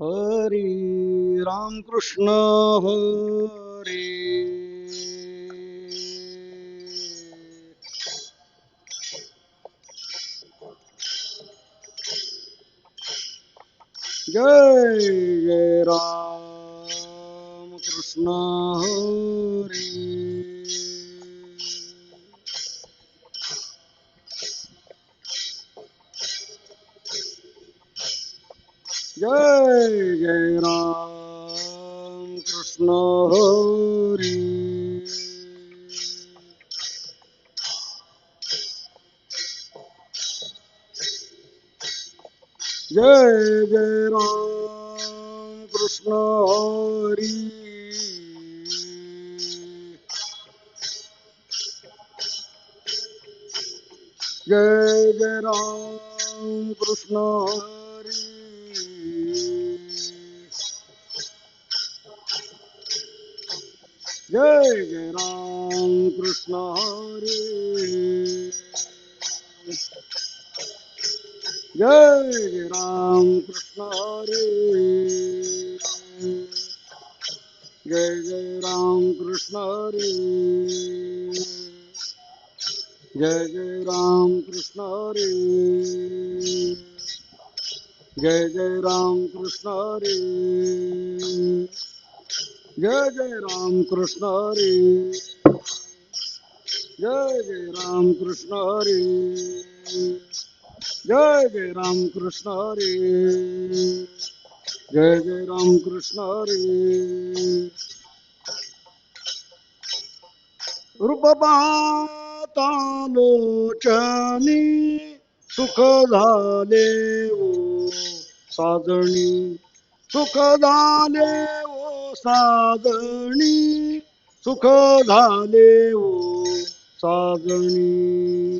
हरी राम कृष्ण हरी. जय जय राम कृष्ण हरी. जय जय राम कृष्ण हरी. जय जय राम कृष्ण हरी. जय जय राम कृष्ण हरी. जय जय राम कृष्ण हरी. जय जय राम कृष्ण हरी. जय जय राम कृष्ण हरी. जय जय राम कृष्ण हरी. जय जय राम कृष्ण हरी. जय जय राम कृष्ण हरी. जय जय राम कृष्ण हरी. जय जय राम कृष्ण हरी. जय जय राम कृष्ण हरी. रूप पाहता लोचनी सुख झाले ओ साजणी. सुख झाले ओ साजणी. सुख झाले ओ साजणी.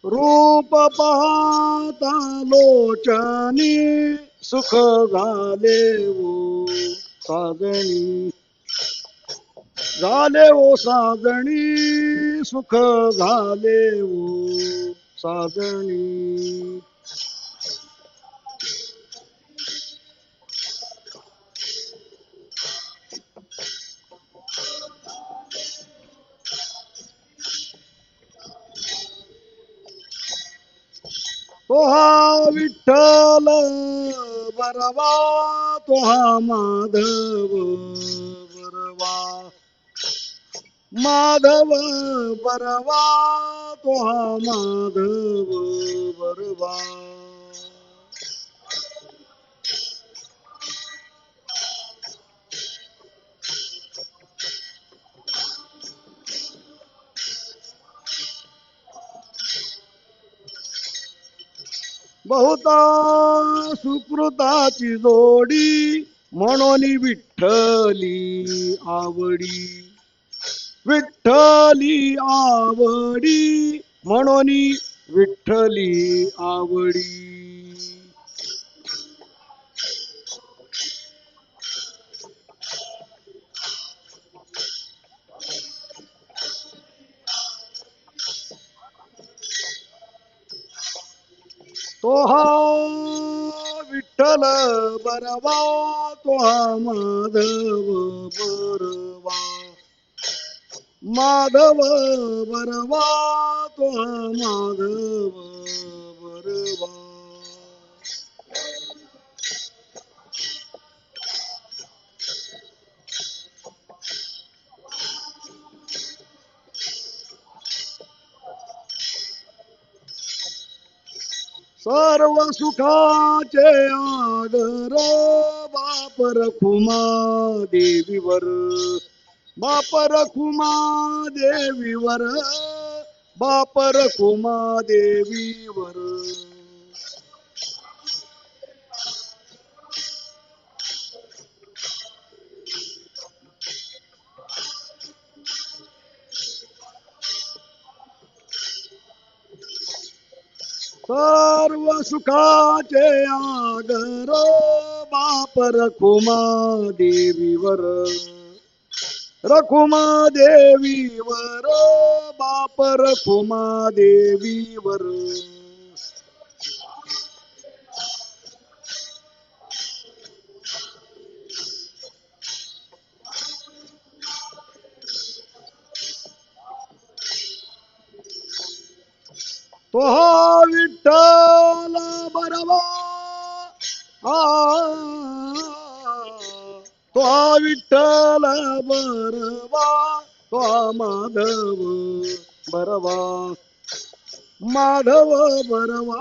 रूप पाहता लोचनी सुख झाले ओ साजणी. झाले ओ साजणी. सुख झाले ओ साजणी. तोहा विठ्ठल बरवा. तोहा माधव बरवा. माधव बरवा. तोहा माधव बरवा. बहुता सुकृताची जोडी म्हणून विठ्ठली आवडी. विठ्ठली आवडी म्हणून विठ्ठली आवडी. तो हा विठ्ठल बरवा. तो हा माधव बरवा. माधव बरवा. तो हा माधव बरवा. सर्व सुखाचे आदर बाप रखुमा देवीवर. बाप रखुमा देवीवर. बाप रखुमा देवीवर. सर्व सुखाचे आदर बाप रखुमा देवीवर, रखुमा देवीवर, बाप रखुमा देवीवर. तो हा विठ्ठल बरवा, आ तो हा विठ्ठल बरवा, तो हा माधव बरवा, माधव बरवा,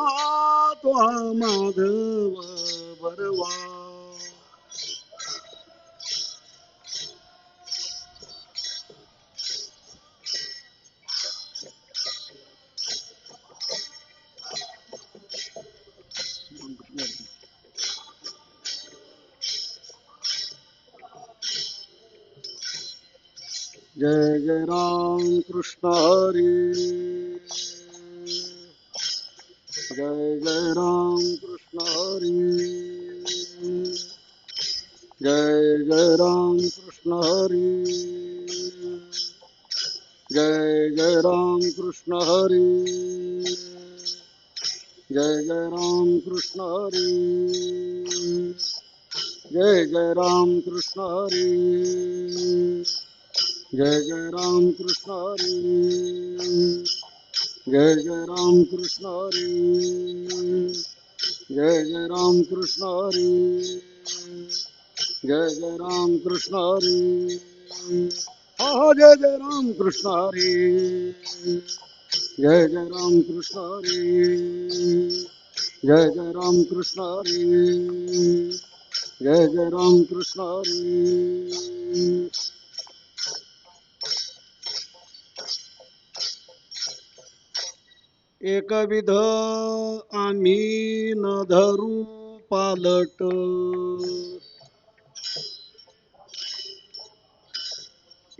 तो हा माधव बरवा. जय जय राम कृष्ण हरी, जय जय राम कृष्ण हरी, जय जय राम कृष्ण हरी, जय जय राम कृष्ण हरी, जय जय राम कृष्ण हरी, जय जय राम कृष्ण हरी, जय जय राम कृष्ण हरी, जय जय राम कृष्ण हरी, जय जय राम कृष्ण हरी, जय जय राम कृष्ण हरी, हा जय जय राम कृष्ण हरी, जय जय राम कृष्ण हरी, जय जय राम कृष्ण हरी, जय जय राम कृष्ण हरी. एकविध आम्ही न धरू पालट,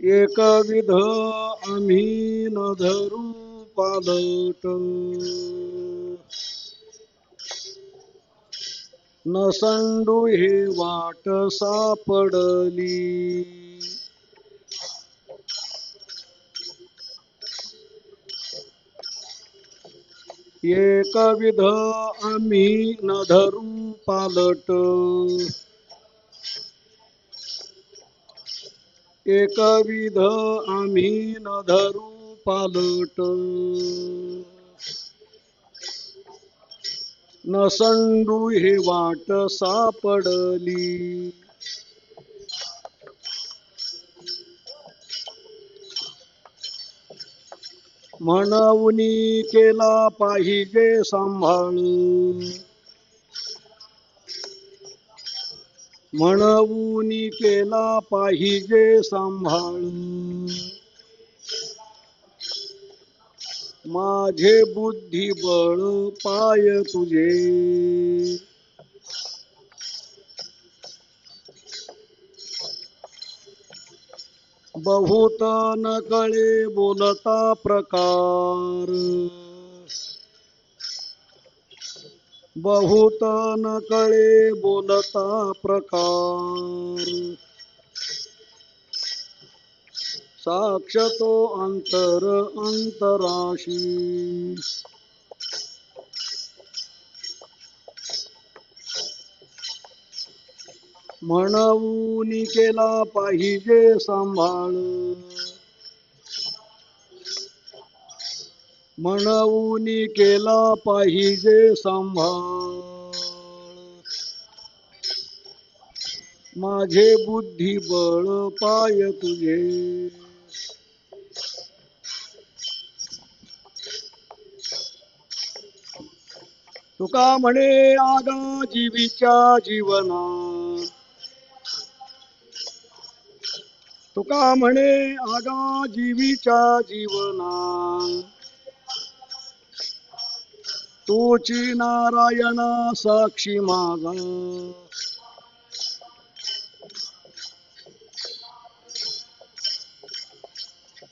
एकविध आम्ही न धरू पालट, नसंडू हे वाट सापडली, एकविध आम्ही न धरू पालट, एकविध आम्ही न धरू पालट, नसंडू हे वाट सापडली. म्हणून केला पाहिजे सांभाळ, म्हणून केला पाहिजे सांभाळ, माझे बुद्धिबळ पाय तुझे, बहुत न कळे बोलता प्रकार, बहुत न कळे बोलता प्रकार, साक्ष तो अंतर अंतराशी, म्हणून केला पाहिजे सांभाळ, म्हणून केला पाहिजे सांभाळ, माझे बुद्धिबळ पाय तुझे, तुका म्हणे आगा जीवीच्या जीवना, तुका म्हणे आगा जीवीच्या जीवना, तोची नारायण साक्षी माझा,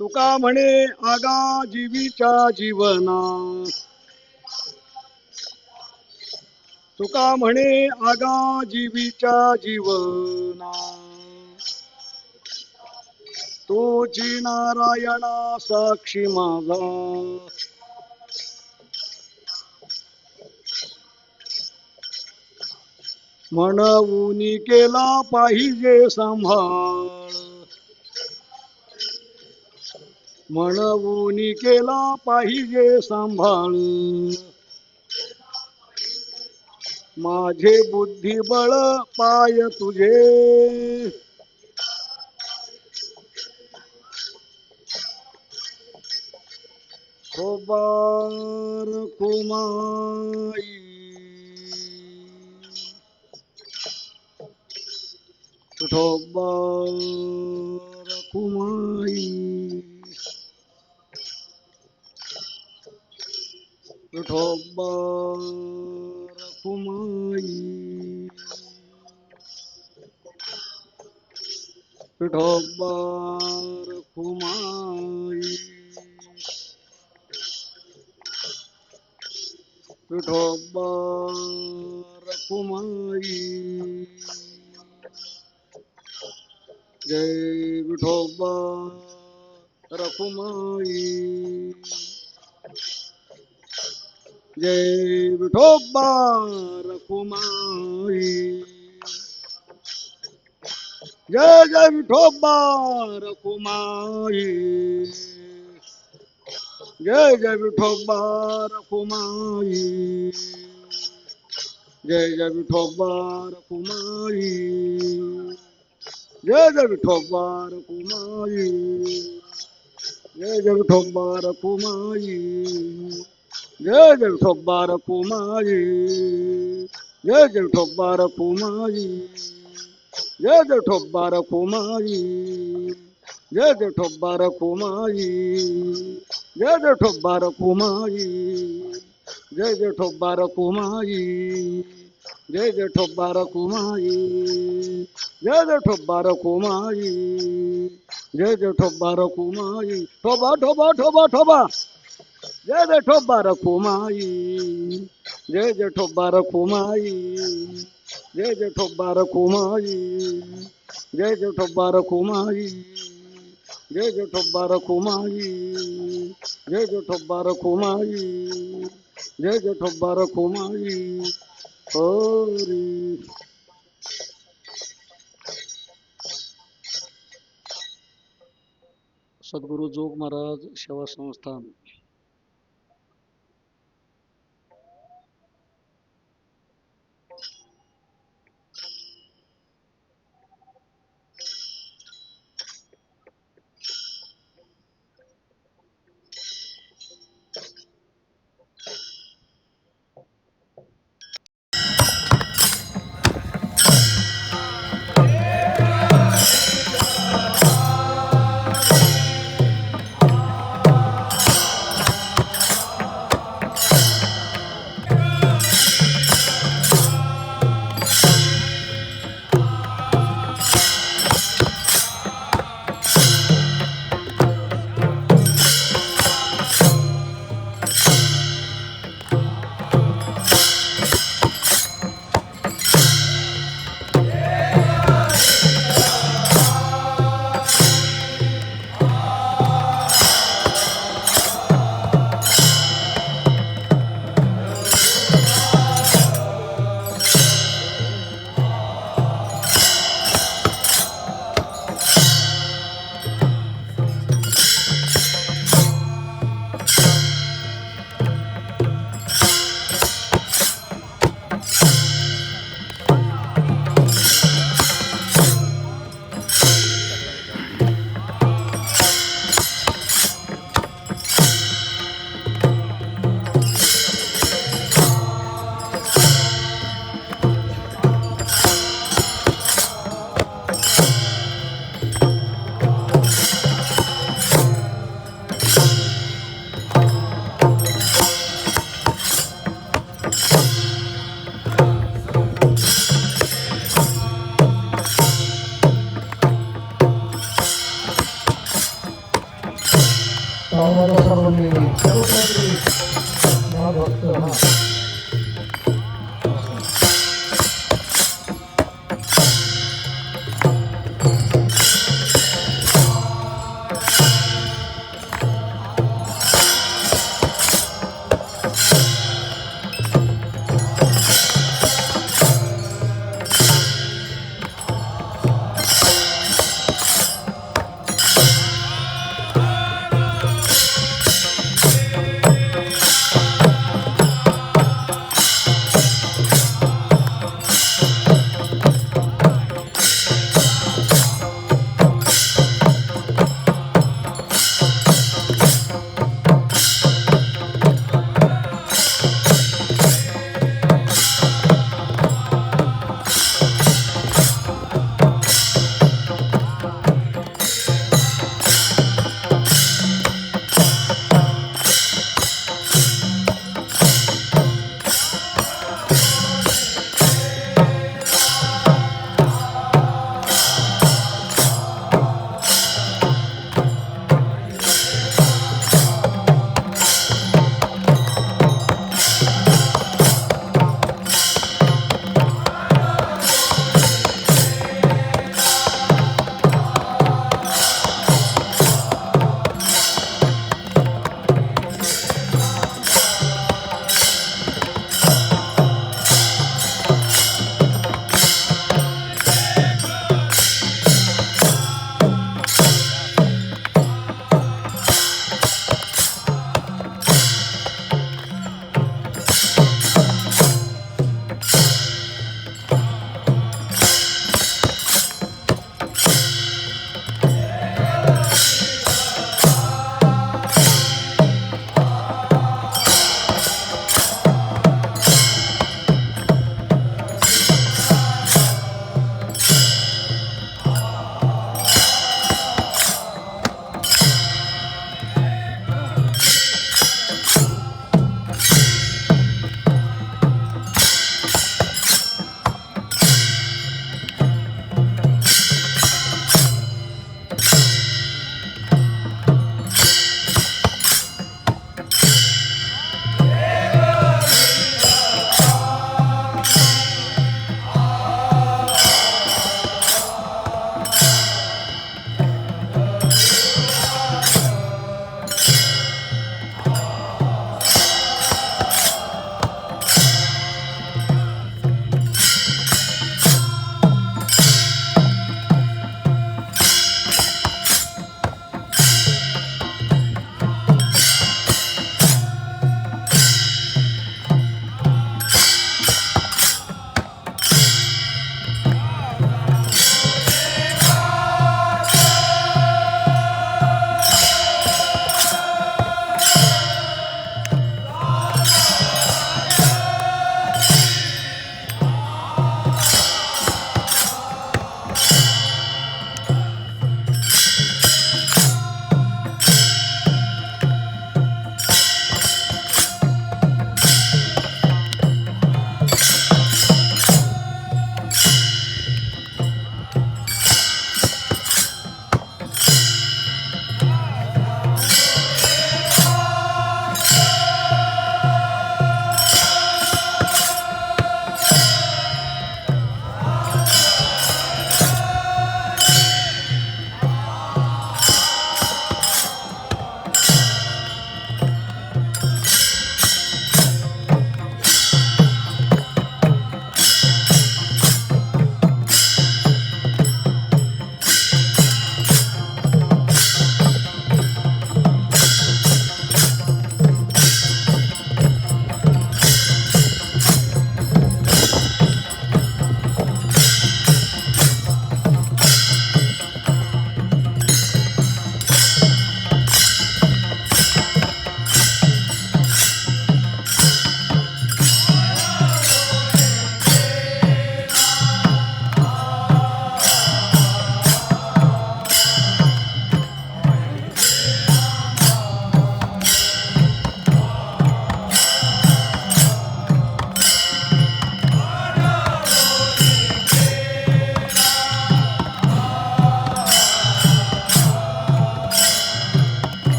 तुका म्हणे आगा जीवीच्या जीवना, तुका म्हणे आगा जीवीच्या जीवना तोची नारायणा साक्षी माझा म्हणून केला पाहिजे सांभाळ म्हणून केला पाहिजे सांभाळ माझे बुद्धिबळ पाय तुझे खोबार कुमाई खोबार कुमाई खोबार कुमाई विठोबार कुमाई विठोबार कुमाई जय विठोबार कुमाई जय विठोबार कुमाई जय जय विठोबार कुमाई जय जय विठोबार कुमाई जय जय विठोबार कुमाई जय जय विठोबार कुमाई जय जय विठोबार कुमाई जय जय विठोबार कुमाई जय जय विठोबार कुमाई जय जय विठोबार कुमाई जय जय विठोबार कुमाई जय जय विठोबार कुमाई जय जय विठोबार कुमाई जय जय विठोबार कुमाई जय जय विठोबार कुमाई जय जय विठोबार कुमाई ठोबा ठोबा ठोबा ठोबा जय जय विठोबार कुमाई जय जय विठोबार कुमाई जय जय विठोबार कुमाई जय जय विठोबार कुमाई जय जय विठोबार कुमाई जय जय विठोबार कुमाई जय जय विठोबार कुमाई हरी सद्गुरु जोग महाराज सेवा संस्थान सर्वांनी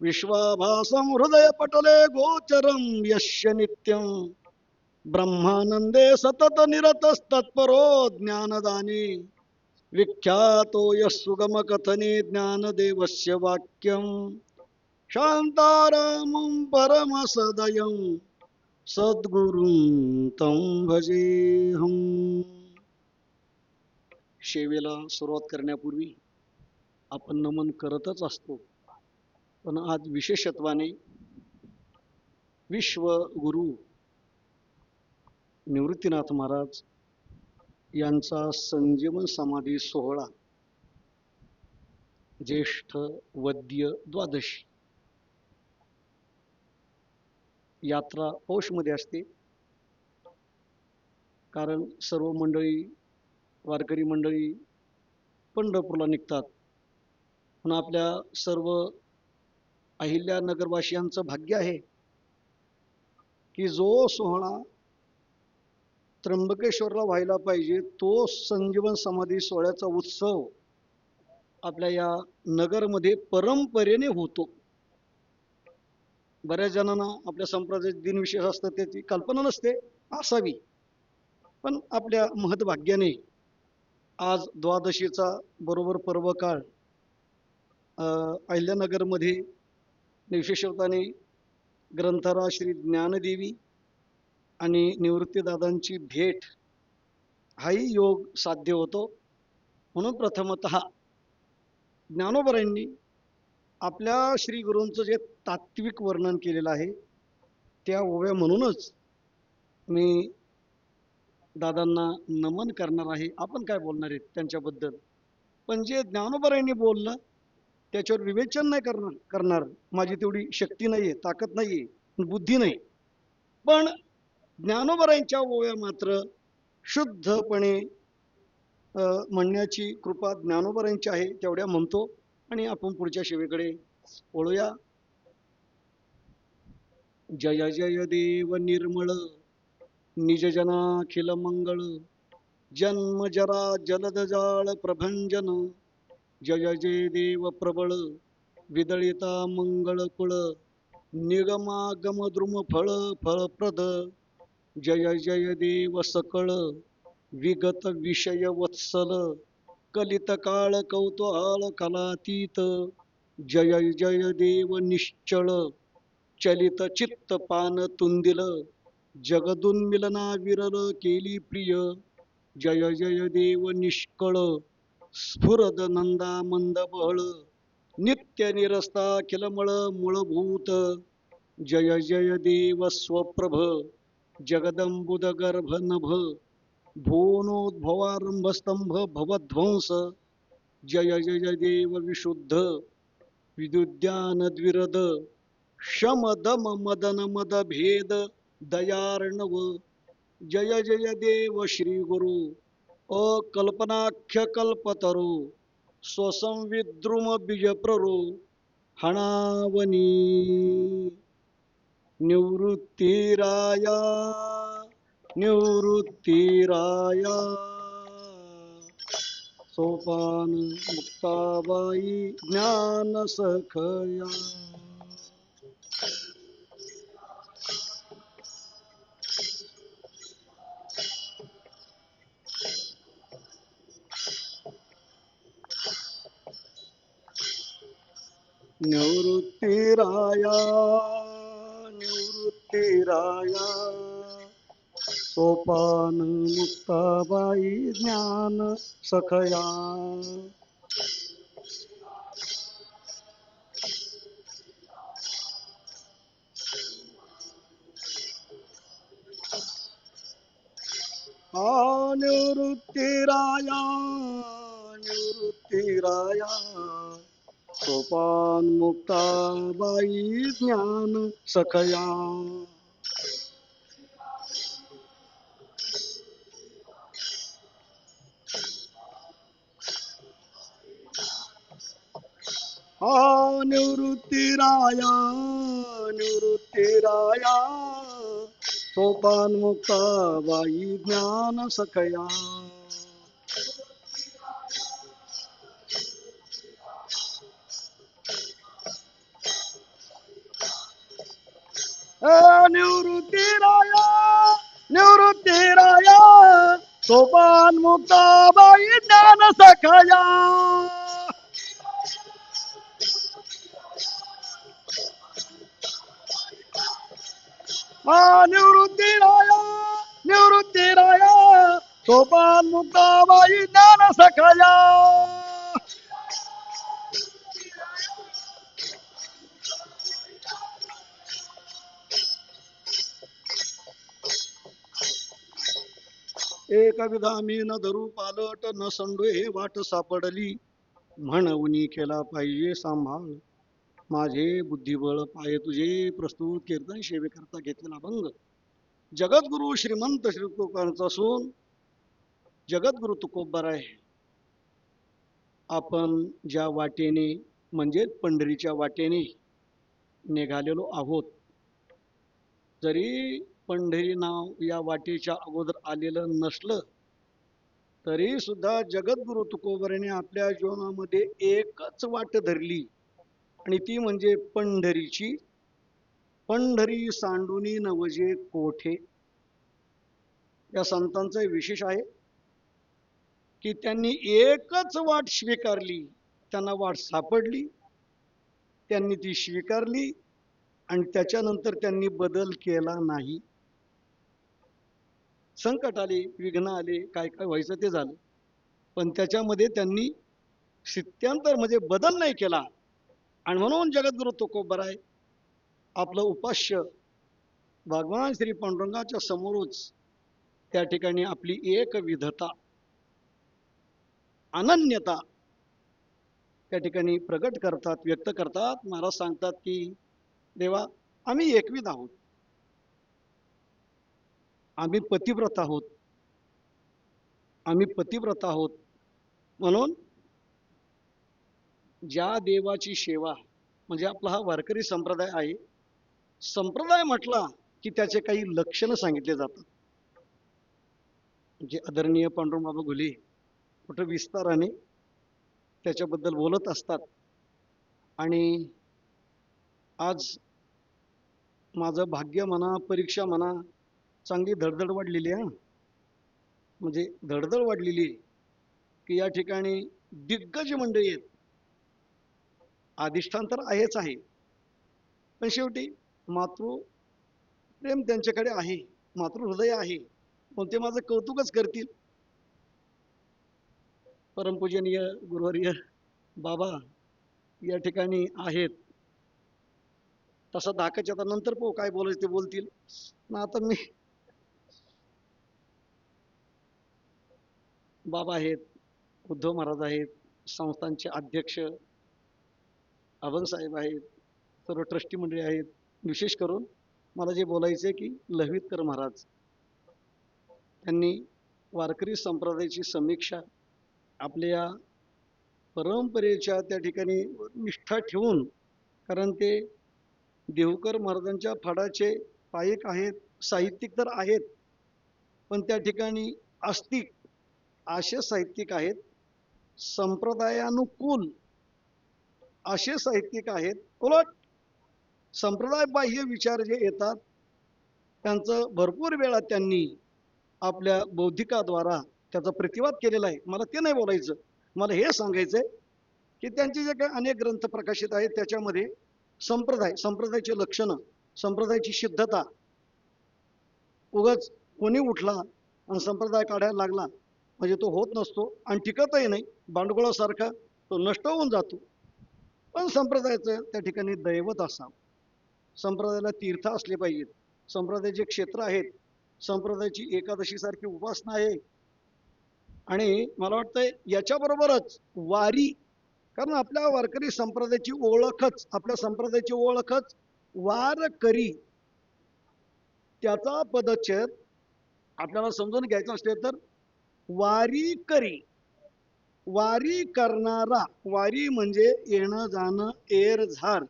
विश्वाभासं हृदय पटले गोचरं यस्य नित्यं ब्रह्मानंदे सतत निरतस्तत्परो ज्ञानदाने विख्यातो यः सुगम कथने ज्ञानदेवस्य वाक्यं शांतारामं परमसदयं सद्गुरुं तं भजेहम. सेवेला सुरुवात करण्यापूर्वी आपण नमन करतच असतो, पण आज विशेषत्वाने विश्वगुरु निवृत्तीनाथ महाराज यांचा संजीवन समाधी सोहळा ज्येष्ठ वद्य द्वादशी यात्रा पौषमध्ये असते. कारण सर्व मंडळी वारकरी मंडळी पंढरपूरला निघतात, पण आपल्या सर्व अहिल्यानगरवासियांचं भाग्य आहे की जो सोहळा त्र्यंबकेश्वरला व्हायला पाहिजे तो संजीवन समाधी सोहळ्याचा उत्सव आपल्या या नगरमध्ये परंपरेने होतो. बऱ्याच जणांना आपल्या संप्रदायाचे दिनविशेष असतात त्याची कल्पना नसते, असावी, पण आपल्या महत्भाग्याने आज द्वादशीचा बरोबर पर्व काळ अहिल्यानगरमध्ये विशेषत्वाने ग्रंथरा श्री ज्ञानदेवी आणि निवृत्तीदादांची भेट हाही योग साध्य होतो. म्हणून प्रथमतः ज्ञानोबरांनी आपल्या श्री गुरूंचं जे तात्विक वर्णन केलेलं आहे त्या ओव्या म्हणूनच मी दादांना नमन करणार आहे. आपण काय बोलणार आहेत त्यांच्याबद्दल, पण जे ज्ञानोबरांनी बोललं त्याच्यावर विवेचन नाही करणार. माझी तेवढी शक्ती नाहीये, ताकद नाहीये, बुद्धी नाही. पण ज्ञानोबरांच्या ओव्या मात्र शुद्धपणे म्हणण्याची कृपा ज्ञानोबरांची आहे, तेवढ्या म्हणतो आणि आपण पुढच्या सेवेकडे वळूया. जय जय देव निर्मळ निज जनाखिल मंगळ जन्म जरा जलद जाळ प्रभंजन जय जय देव प्रबळ विदळिता मंगळ कुळ निगमागम द्रुम फळ फळप्रद जय जय देव सकळ विगत विषय वत्सल कलित काळ कौतूहल कलातीत जय जय देव निश्चळ चलित चित्त पान तुंदिल जगदुन्मिलना विरल केली प्रिय जय जय देव निष्कळ स्फुरद नंदा मंद बहळ नित्य निरस्ता खिलमळ मूळभूत जय जय देव स्वप्रभ जगदंबुद गर्भ नभ भुवनोद्भवारंभस्तंभ भवध्वंस जय जय देव विशुद्ध विद्युद्यान द्विरद शम दम मदन मद भेद दयार्णव जय जय देव श्री गुरु अकल्पनाख्य कल्पतरू स्वसंविद्रुम बीजप्ररो हणावनी निवृत्तीराया निवृत्तीराया सोपान मुक्ताबाई ज्ञान सखया. निवृत्तीराया निवृत्तीराया सोपान मुक्ताबाई ज्ञान सखया. निवृत्तीराया निवृत्तीराया सोपान मुक्ताबाई ज्ञान सखया. निवृत्तीराया निवृत्तीराया सोपान मुक्ताबाई ज्ञान सखया. निवृत्तीराया निवृत्तीराया सोपान मुक्ताबाई ज्ञान सखाया निवृत्तीराया निवृत्तीराया सोपान मुक्ताबाई ज्ञान सखाया एक विधा मी न धरू पालट न संडू हे वाट सापडली म्हणून केला पाहिजे सांभाळ माझे बुद्धिबळ पाय तुझे प्रस्तुत कीर्तन सेवेकरता घेतलेला भंग जगद्गुरु श्रीमंत श्री तुकोबांचा असून जगद्गुरु तुकोबाराय आपण ज्या वाटेने म्हणजे पंढरीच्या वाटेने निघालेलो आहोत जरी पंढरी नाव या वाटेच्या अगोदर आलेलं नसलं तरी सुद्धा जगद्गुरु तुकोबाराने आपल्या जीवनामध्ये एकच वाट धरली आणि ती म्हणजे पंढरीची पंढरी सांडुनी नवजे कोठे या संतांचं विशेष आहे की त्यांनी एकच वाट स्वीकारली त्यांना वाट सापडली त्यांनी ती स्वीकारली आणि त्याच्यानंतर त्यांनी बदल केला नाही संकट आले विघ्न आले काय काय व्हायचं ते झालं पण त्याच्यामध्ये त्यांनी स्थित्यांतर म्हणजे बदल नाही केला आणि म्हणून जगद्गुरु तुकोबाराय आपलं उपास्य भगवान श्री पांडुरंगाच्या समोरच त्या ठिकाणी आपली एक विधता अनन्यता त्या ठिकाणी प्रकट करतात व्यक्त करतात महाराज सांगतात की देवा आम्ही एकविध आहोत आम्ही पतिव्रत आहोत आम्ही पतिव्रत आहोत म्हणून ज्या देवाची सेवा म्हणजे आपला हा वारकरी संप्रदाय आहे संप्रदाय म्हटला की त्याचे काही लक्षण सांगितले जातात जे आदरणीय पांडुरंग बाबा घुले कुठं विस्ताराने त्याच्याबद्दल बोलत असतात आणि आज माझं भाग्य म्हणा परीक्षा म्हणा चांगली धडधड वाढलेली आहे म्हणजे धडधड वाढलेली की या ठिकाणी दिग्गज मंडळी आहेत अधिष्ठान तर आहेच आहे पण शेवटी मातृ प्रेम त्यांच्याकडे आहे मातृहृदय आहे पण ते माझं कौतुकच करतील परमपूजनीय गुरुवर्य बाबा या ठिकाणी आहेत तसा दाखच्या नंतर पाहू काय बोलायचं ते बोलतील ना आता मी बाबा आहेत उद्धव महाराज आहेत संस्थांचे अध्यक्ष अभंग साहेब आहेत सर्व ट्रस्टी मंडळी आहेत विशेष करून मला जे बोलायचे की लहवीतकर महाराज त्यांनी वारकरी संप्रदायाची समीक्षा आपल्या परंपरेच्या त्या ठिकाणी निष्ठा ठेवून कारण ते देवकर महाराजांच्या फडाचे पायक आहेत साहित्यिक तर आहेत पण त्या ठिकाणी आस्तिक असे साहित्यिक आहेत संप्रदायानुकूल असे साहित्यिक आहेत उलट संप्रदाय बाह्य विचार जे येतात त्यांचं भरपूर वेळा त्यांनी आपल्या बौद्धिकाद्वारा त्याचा प्रतिवाद केलेला आहे मला ते नाही बोलायचं मला हे सांगायचंय की त्यांचे जे काही अनेक ग्रंथ प्रकाशित आहेत त्याच्यामध्ये संप्रदायाचे लक्षणं संप्रदायाची सिद्धता उगाच कोणी उठला आणि संप्रदाय काढायला लागला म्हणजे तो होत नसतो आणि टिकतही नाही भांडगोळासारखा तो नष्ट होऊन जातो पण संप्रदायाचं त्या ठिकाणी दैवत असावं संप्रदायाला तीर्थ असले पाहिजेत संप्रदायाचे क्षेत्र आहेत संप्रदायाची एकादशी सारखी उपासना आहे आणि मला वाटतंय याच्याबरोबरच वारी कारण आपल्या वारकरी संप्रदायाची ओळखच आपल्या संप्रदायाची ओळखच वारकरी त्याचा पदच्छेद आपल्याला समजून घ्यायचं असले तर वारी करी वारी करणारा वारी म्हणजे येणं जाणं एर झार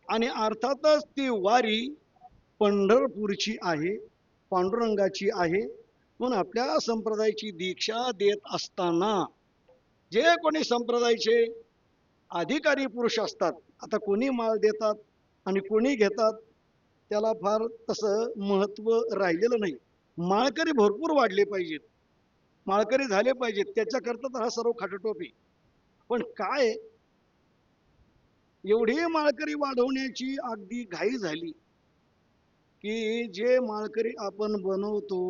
आणि अर्थातच ती वारी पंढरपूरची आहे पांडुरंगाची आहे म्हणून आपल्या संप्रदायाची दीक्षा देत असताना जे कोणी संप्रदायाचे अधिकारी पुरुष असतात आता कोणी माळ देतात आणि कोणी घेतात त्याला फार तसं महत्व राहिलेलं नाही. माळकरी भरपूर वाढले पाहिजेत, माळकरी झाले पाहिजेत, त्याच्याकरता तर हा सर्व खाटाटोप आहे. पण काय, एवढी माळकरी वाढवण्याची अगदी घाई झाली की जे माळकरी आपण बनवतो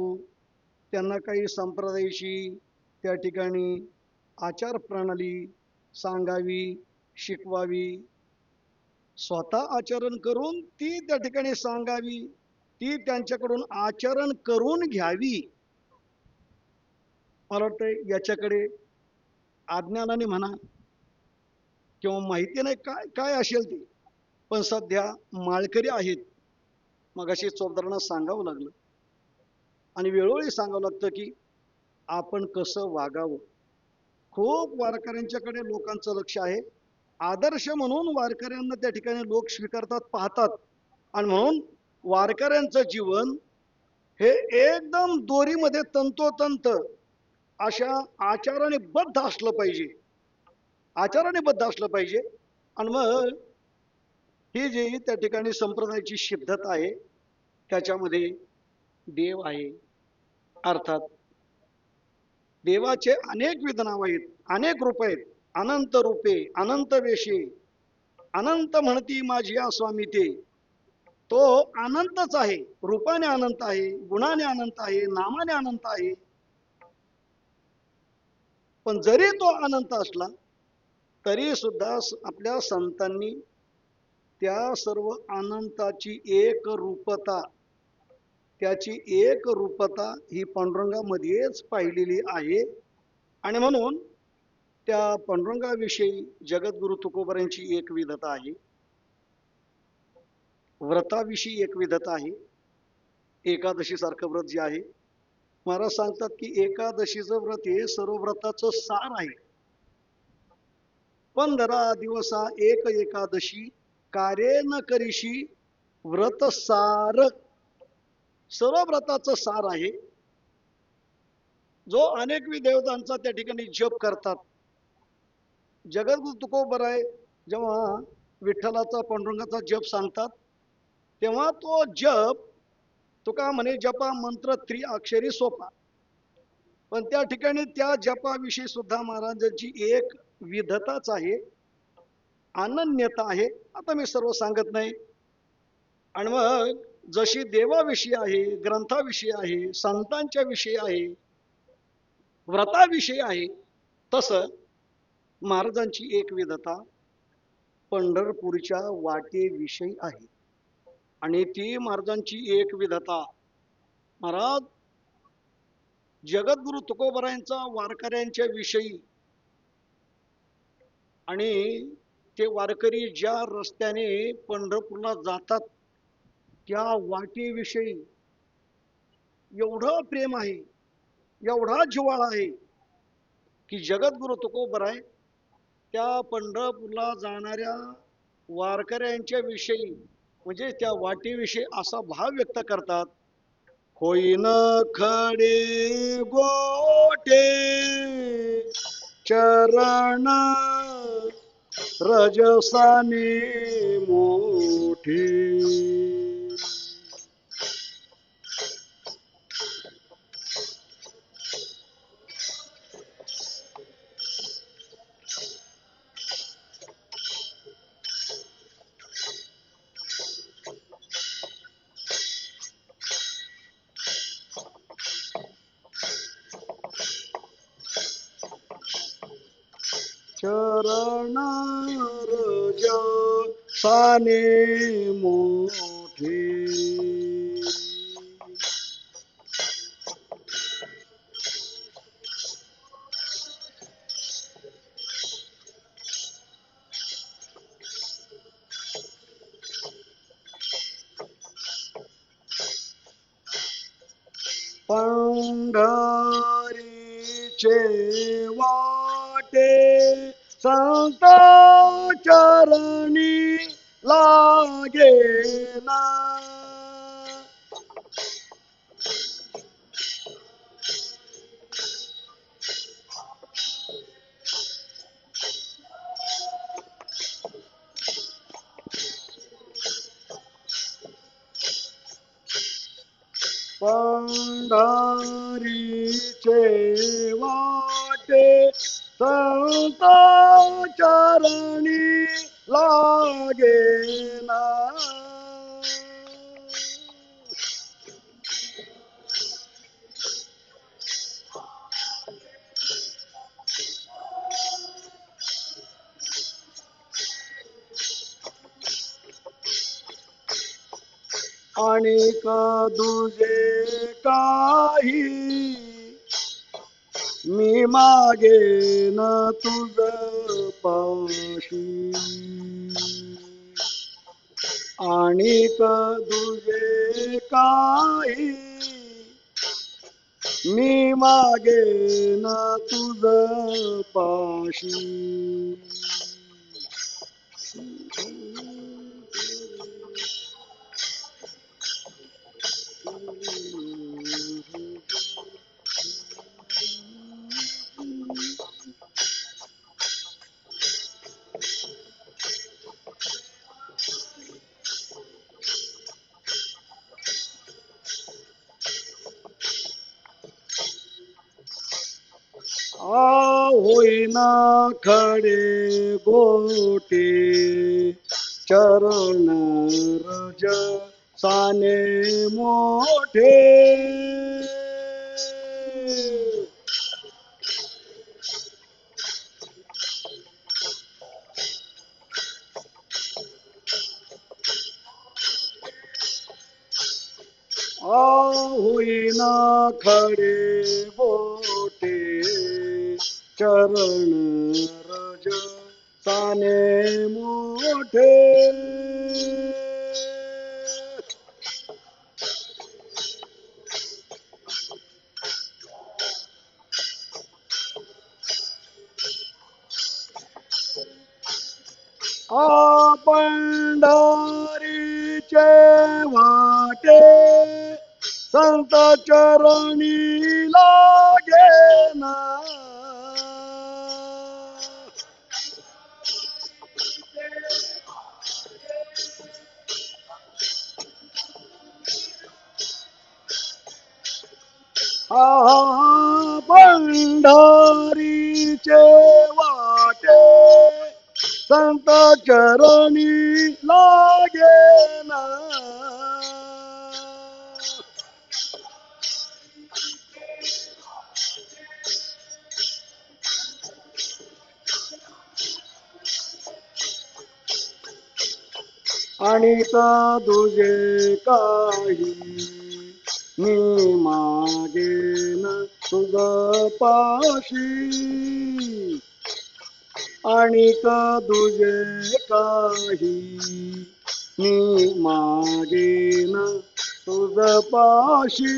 त्यांना काही संप्रदायाची त्या ठिकाणी आचार प्रणाली सांगावी, शिकवावी, स्वतः आचरण करून ती त्या ठिकाणी सांगावी, ती त्यांच्याकडून आचरण करून घ्यावी. मला वाटतं याच्याकडे अज्ञानाने म्हणा किंवा माहिती नाही काय काय असेल ते, पण सध्या माळकरी आहेत. मग अशी चोपदारांना सांगावं लागलं आणि वेळोवेळी सांगावं लागतं की आपण कसं वागावं. खूप वारकऱ्यांच्याकडे लोकांचं लक्ष आहे, आदर्श म्हणून वारकऱ्यांना त्या ठिकाणी लोक स्वीकारतात, पाहतात, आणि म्हणून वारकऱ्यांचं जीवन हे एकदम दोरीमध्ये तंतोतंत अशा आचाराने बद्ध असलं पाहिजे, आचाराने बद्ध असलं पाहिजे. आणि मग ही जी त्या ठिकाणी संप्रदायाची सिद्धता आहे त्याच्यामध्ये देव आहे. अर्थात देवाचे अनेक विध नाव आहेत, अनेक रूप आहेत, अनंत रूपे, अनंत वेशे, अनंत म्हणती माझी या स्वामी ते. तो अनंतच आहे, रूपाने अनंत आहे, गुणाने अनंत आहे, नामाने अनंत आहे. पण जरी तो अनंत असला तरी सुद्धा आपल्या संतांनी त्या सर्व अनंताची एक रूपता, त्याची एक रूपता ही पांडुरंगामध्येच पाहिलेली आहे. आणि म्हणून त्या पांडुरंगाविषयी जगद्गुरु तुकोबारांची एक विधता आहे, व्रताविषयी एक विधता आहे. एकादशी सारखं व्रत जे आहे, महाराज सांगतात की एकादशीचं व्रत हे सर्व व्रताचं सार आहे. 15 दिवसा एक एकादशी कार्य न करीशी व्रत सार, सर्व व्रताचं सार आहे. जो अनेक देवतांचा त्या ठिकाणी जप करतात, जगद्गुरु तुकोबराय जेव्हा विठ्ठलाचा पांडुरंगाचा जप सांगतात तेव्हा तो जप, तुका म्हणे जपा मंत्र त्रिअक्षरी सोपा, पण त्या ठिकाणी त्या जपाविषयी सुद्धा महाराजांची एक विधताच आहे, अनन्यता आहे. आता मी सर्व सांगत नाही. आणि मग जशी देवाविषयी आहे, ग्रंथाविषयी आहे, संतांच्या विषयी आहे, व्रताविषयी आहे, तसं महाराजांची एक विधता पंढरपूरच्या वाटेविषयी आहे. आणि ती महाराजांची एक विधता, महाराज जगद्गुरु तुकोबरायांचा वारकऱ्यांच्या विषयी आणि ते वारकरी ज्या रस्त्याने पंढरपूरला जातात त्या वाटेविषयी एवढं प्रेम आहे, एवढा जिव्हाळा आहे की जगद्गुरु तुकोबराय त्या पंढरपूरला जाणाऱ्या वारकऱ्यांच्या विषयी म्हणजे त्या वाटेविषयी असा भाव व्यक्त करतात, होईन खडे गोटे चरण रजसाने मोठे. चरण रजसाने मोठे. पंढरीचे वाटे संत चरणी लागे ना, पंढरीचे वाटे संत चरणी लागे ना. आणि का दुजे काही मी मागे न तुझ पाशी. आणि का दुजे काही मी मागे न तुझ पाशी. होईना खडे गोटे चरण रज साने मोठे. होईना खडे गोटे चरण रज साने मोठे. पंढरीचे वाटे संत चरणी लागे ना. पंढरीचे वाटे संत चरणी लागे ना. आणि का तुझे काही मी मागेन तुझ पाशी. आणि का तुझे काही मी मागेन तुझ पाशी.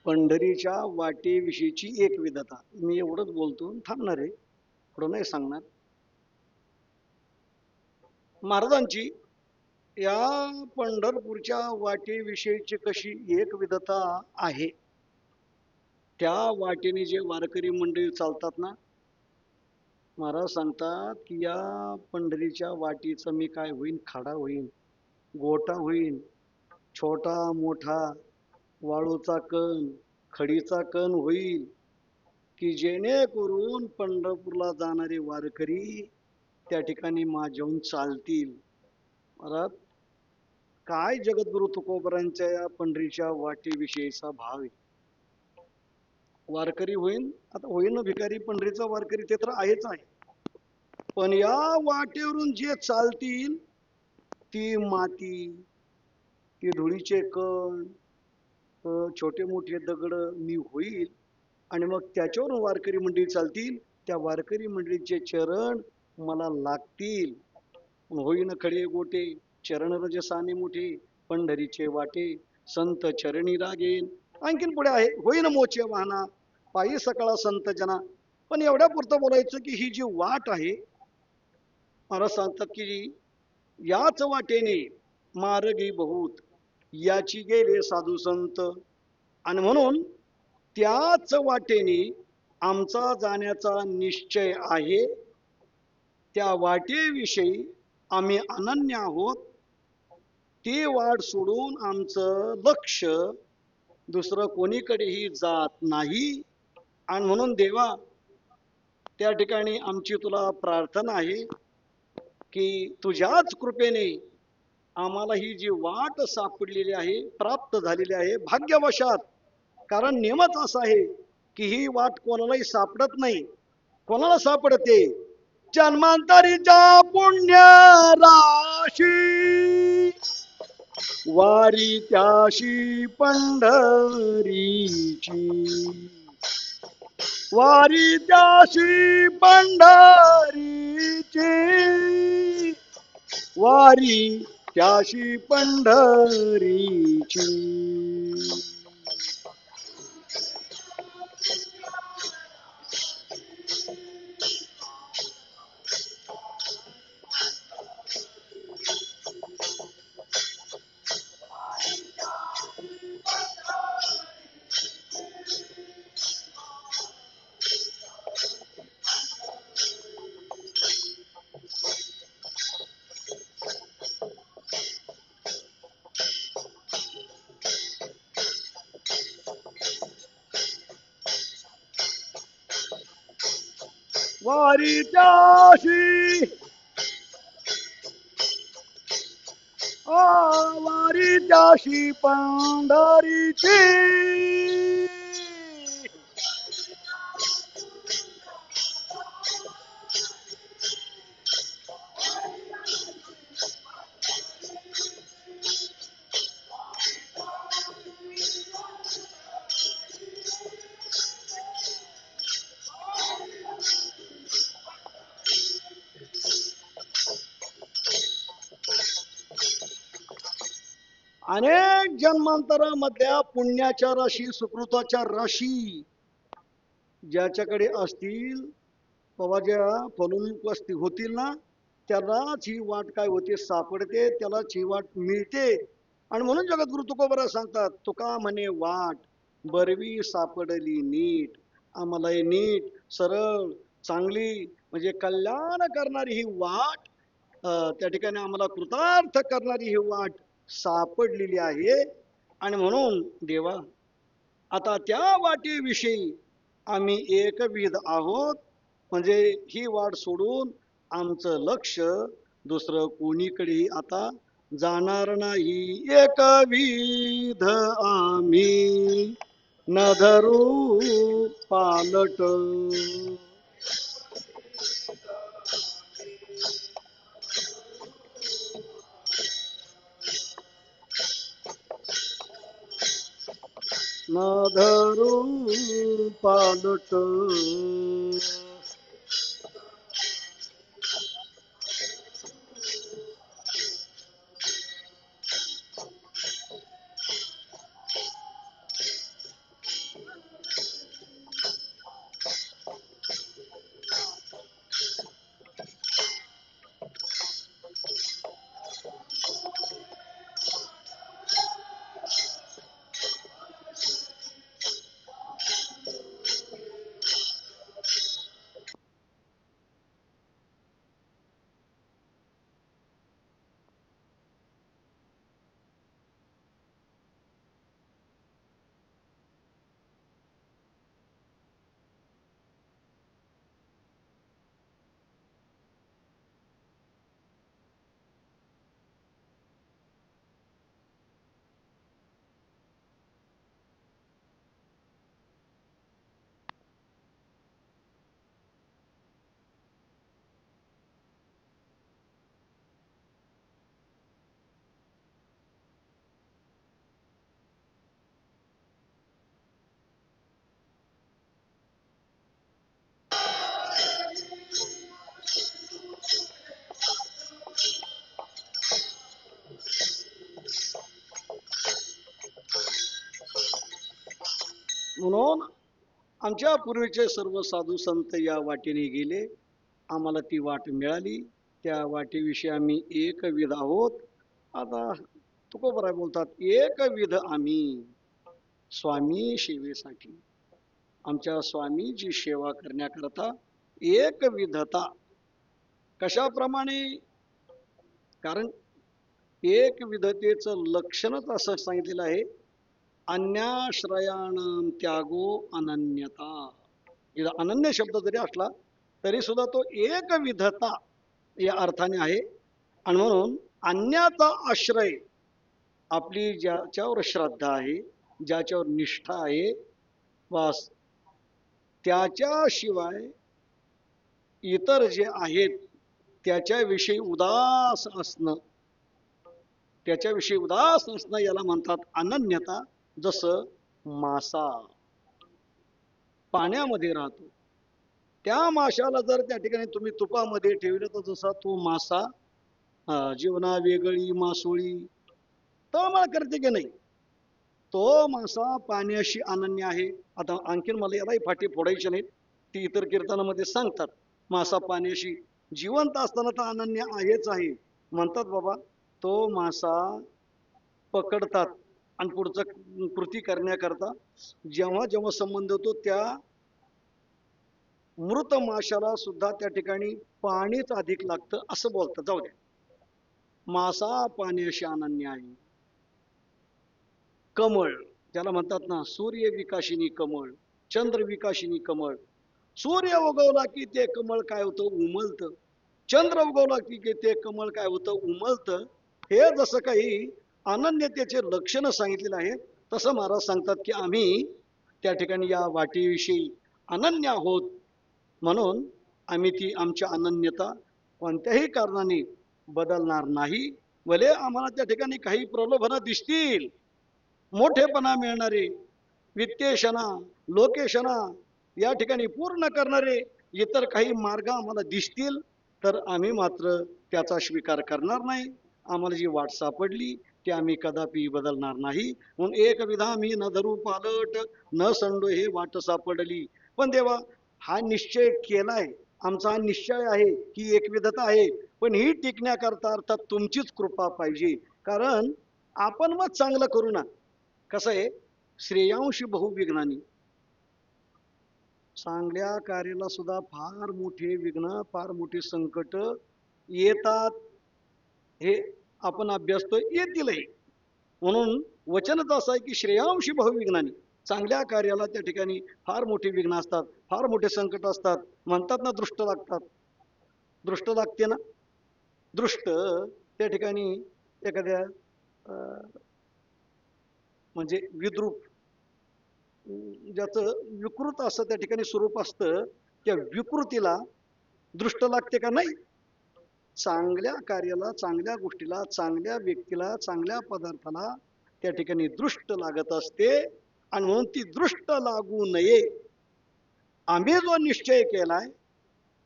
पंढरीच्या वाटेविषयीची एक विधता. मी एवढंच बोलतो, थांबणार आहे, पुढं नाही सांगणार. महाराजांची या पंढरपूरच्या वाटेविषयीची कशी एक विधता आहे. त्या वाटेने जे वारकरी मंडळी चालतात ना, महाराज सांगतात की या पंढरीच्या वाटेचं मी काय होईन, खाडा होईन, गोटा होईन, छोटा मोठा वाळूचा कण, खडीचा कण होईल, की जेणेकरून पंढरपूरला जाणारे वारकरी त्या ठिकाणी माझ्याहून चालतील. महाराज काय जगद्गुरु तुकोबरांच्या या पंढरीच्या वाटेविषयीचा भाव आहे. वारकरी होईन, आता होईन भिकारी, पंढरीचा वारकरी ते तर आहेच आहे, पण या वाटेवरून जे चालतील ती माती, ती धुळीचे कण, छोटे मोठे दगड मी होईल, आणि मग त्याच्यावरून वारकरी मंडळी चालतील. त्या वारकरी मंडळीचे चरण मला लागतील. होईन खडे गोटे चरण रजसाने मोठे पंढरीचे वाटे संत चरणी लागेल. आणखीन पुढे आहे, होईन मोचे वाहना पायी सकाळ संत जना. पण एवढ्या पुरतं बोलायचं की ही जी वाट आहे, महाराज सांगतात की याच वाटेने मार्गी बहुत, याची गेले साधू संत. आणि म्हणून त्याच वाटेने आमचा जाण्याचा निश्चय आहे. त्या वाटेविषयी आम्ही अनन्य आहोत. ती वाट सोडून आमचं लक्ष दुसरं कोणीकडेही जात नाही. आणि म्हणून देवा, त्या ठिकाणी आमची तुला प्रार्थना आहे की तुझ्याच कृपेने आम्हाला ही जी वाट सापडलेली आहे, प्राप्त झालेली आहे भाग्यवशात. कारण नियमच असा आहे की ही वाट कोणालाही सापडत नाही. कोणाला सापडते? जन्मांतरीच्या पुण्य राशी, वारी त्याशी पंढरीची, वारी त्याशी पंढरीची, वारी त्याशी पंढरीची. वारी त्याशी, वारी त्याशी पंढरीची, अनेक जन्मांतरामधल्या पुण्याच्या राशी, सुकृताच्या राशी ज्याच्याकडे असतील, बाबा ज्या फलवणूक होतील ना, त्यालाच ही वाट काय होते, सापडते, त्यालाच ही वाट मिळते. आणि म्हणून जगद्गुरु तुकोबरा सांगतात, तुका म्हणे वाट बरवी सापडली नीट. आम्हाला हे नीट, सरळ, चांगली म्हणजे कल्याण करणारी ही वाट, त्या ठिकाणी आम्हाला कृतार्थ करणारी ही वाट सापडलेली आहे. आणि म्हणून देवा, आता त्या वाटेविषयी आम्ही एकविध आहोत. म्हणजे ही वाट सोडून आमचं लक्ष दुसरं कोणीकडेही आता जाणार नाही. एकविध आम्ही न धरू पालट, न धरू पालट. म्हणून आमच्या पूर्वीचे सर्व साधू संत या वाटेने गेले, आम्हाला ती वाट मिळाली, त्या वाटेविषयी आम्ही एकविध आहोत. आता तुकोबराय बोलतात, एकविध आम्ही स्वामी सेवेसाठी, आमच्या स्वामीची सेवा करण्याकरता एकविधता. कशाप्रमाणे? कारण एकविधतेचं लक्षणच असं सांगितलेलं आहे, अन्याश्रयाणाम त्यागो अनन्यता. इथं अनन्य शब्द जरी असला तरी सुद्धा तो एकविधता या अर्थाने आहे. आणि म्हणून अन्याचा आश्रय, आपली ज्याच्यावर श्रद्धा आहे, ज्याच्यावर निष्ठा आहे, बस त्याच्याशिवाय इतर जे आहेत त्याच्याविषयी उदास असणं, त्याच्याविषयी उदास असणं याला म्हणतात अनन्यता. जसं मासा पाण्यामध्ये राहतो, त्या माशाला जर त्या ठिकाणी तुम्ही तुपामध्ये ठेवलं तर जसा तो मासा जीवना वेगळी मासोळी तळमळ करते की नाही, तो मासा पाण्याशी अनन्य आहे. आता आणखीन मला यालाही फाटी फोडायची नाहीत, ती इतर कीर्तनामध्ये सांगतात. मासा पाण्याशी जिवंत असताना तर अनन्य आहेच आहे म्हणतात. बाबा तो मासा पकडतात आणि पुढचं कृती करण्याकरता जेव्हा जेव्हा संबंध होतो त्या मृत माशाला सुद्धा त्या ठिकाणी पाणीच अधिक लागतं असं बोलतं. जाऊ द्या, मासा पाण्याशी अनन्य आहे. कमळ त्याला म्हणतात ना, सूर्य विकाशिनी कमळ, चंद्र विकाशिनी कमळ. सूर्य उगवला की ते कमळ काय होतं, उमलतं. चंद्र उगवला की ते कमळ काय होतं, उमलतं. हे जसं काही अनन्यतेचे लक्षण सांगितलेलं आहे, तसं महाराज सांगतात की आम्ही त्या ठिकाणी या वाटेविषयी अनन्य आहोत. म्हणून आम्ही ती आमच्या अनन्यता कोणत्याही कारणाने बदलणार नाही. भले आम्हाला त्या ठिकाणी काही प्रलोभनं दिसतील, मोठेपणा मिळणारे, वित्तेषणा लोकेशना या ठिकाणी पूर्ण करणारे इतर काही मार्ग आम्हाला दिसतील, तर आम्ही मात्र त्याचा स्वीकार करणार नाही. आम्हाला जी वाट सापडली ती आम्ही कदापि बदलणार नाही. म्हणून एक विधा मी न धरू पालट, न संडो हे वाट सापडली. पण देवा, हा निश्चय केलाय, आमचा हा निश्चय आहे, ही एकविधता आहे, पण ही टिकण्याकरता अर्थात तुमचीच कृपा पाहिजे. कारण आपण मग चांगलं करू ना. कसं आहे, श्रेयांशी बहुविघ्नानी, चांगल्या कार्याला सुद्धा फार मोठे विघ्न, फार मोठे संकट येतात. हे आपण अभ्यासतोय, येतीलही. म्हणून वचनच असं आहे की श्रेयांशी बहुविघ्नानी, चांगल्या कार्याला त्या ठिकाणी फार मोठी विघ्न असतात, फार मोठे संकट असतात. म्हणतात ना, दृष्ट लागतात. दृष्ट लागते ना, दृष्ट त्या ठिकाणी एखाद्या म्हणजे विद्रूप, ज्याचं विकृत असं त्या ठिकाणी स्वरूप असतं, त्या विकृतीला दृष्ट लागते का? नाही. चांगल्या कार्याला, चांगल्या गोष्टीला, चांगल्या व्यक्तीला, चांगल्या पदार्थाला त्या ठिकाणी दृष्ट लागत असते. आणि म्हणून ती दृष्ट लागू नये, आम्ही जो निश्चय केलाय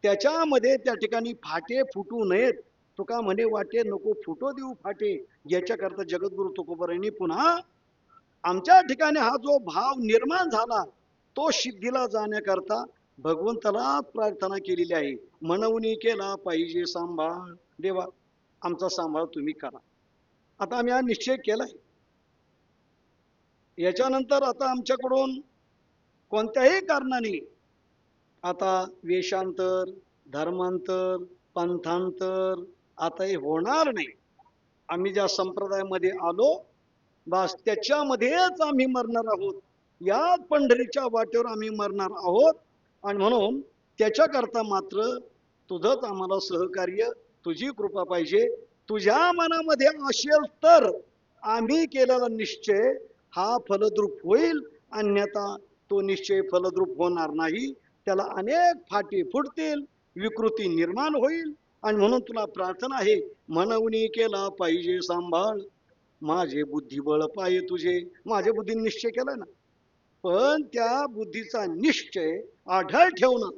त्याच्यामध्ये त्या ठिकाणी फाटे फुटू नयेत. तुका म्हणे वाटे नको फुटो देऊ फाटे. याच्याकरता जगद्गुरु तुकोबारायांनी पुन्हा आमच्या ठिकाणी हा जो भाव निर्माण झाला तो सिद्धीला जाण्याकरता भगवंताला प्रार्थना केलेली आहे. मनवणी केला पाहिजे सांभाळ, देवा आमचा सांभाळ तुम्ही करा. आता आम्ही हा निश्चय केलाय, याच्यानंतर आता आमच्याकडून कोणत्याही कारणाने आता वेशांतर, धर्मांतर, पंथांतर आता हे होणार नाही. आम्ही ज्या संप्रदायामध्ये आलो बस त्याच्यामध्येच आम्ही मरणार आहोत, या पंढरीच्या वाटेवर आम्ही मरणार आहोत. आणि म्हणून त्याच्याकरता मात्र तुझंच आम्हाला सहकार्य, तुझी कृपा पाहिजे. तुझ्या मनामध्ये असेल तर आम्ही केलेला निश्चय हा फलद्रूप होईल, अन्यथा तो निश्चय फलद्रूप होणार नाही. त्याला अनेक फाटे फुटतील, विकृती निर्माण होईल. आणि म्हणून तुला प्रार्थना आहे, मनवणी केला पाहिजे सांभाळ, माझे बुद्धिबळ पाये तुझे. माझ्या बुद्धीने निश्चय केलाय ना, पण त्या बुद्धीचा निश्चय आढळ ठेवणं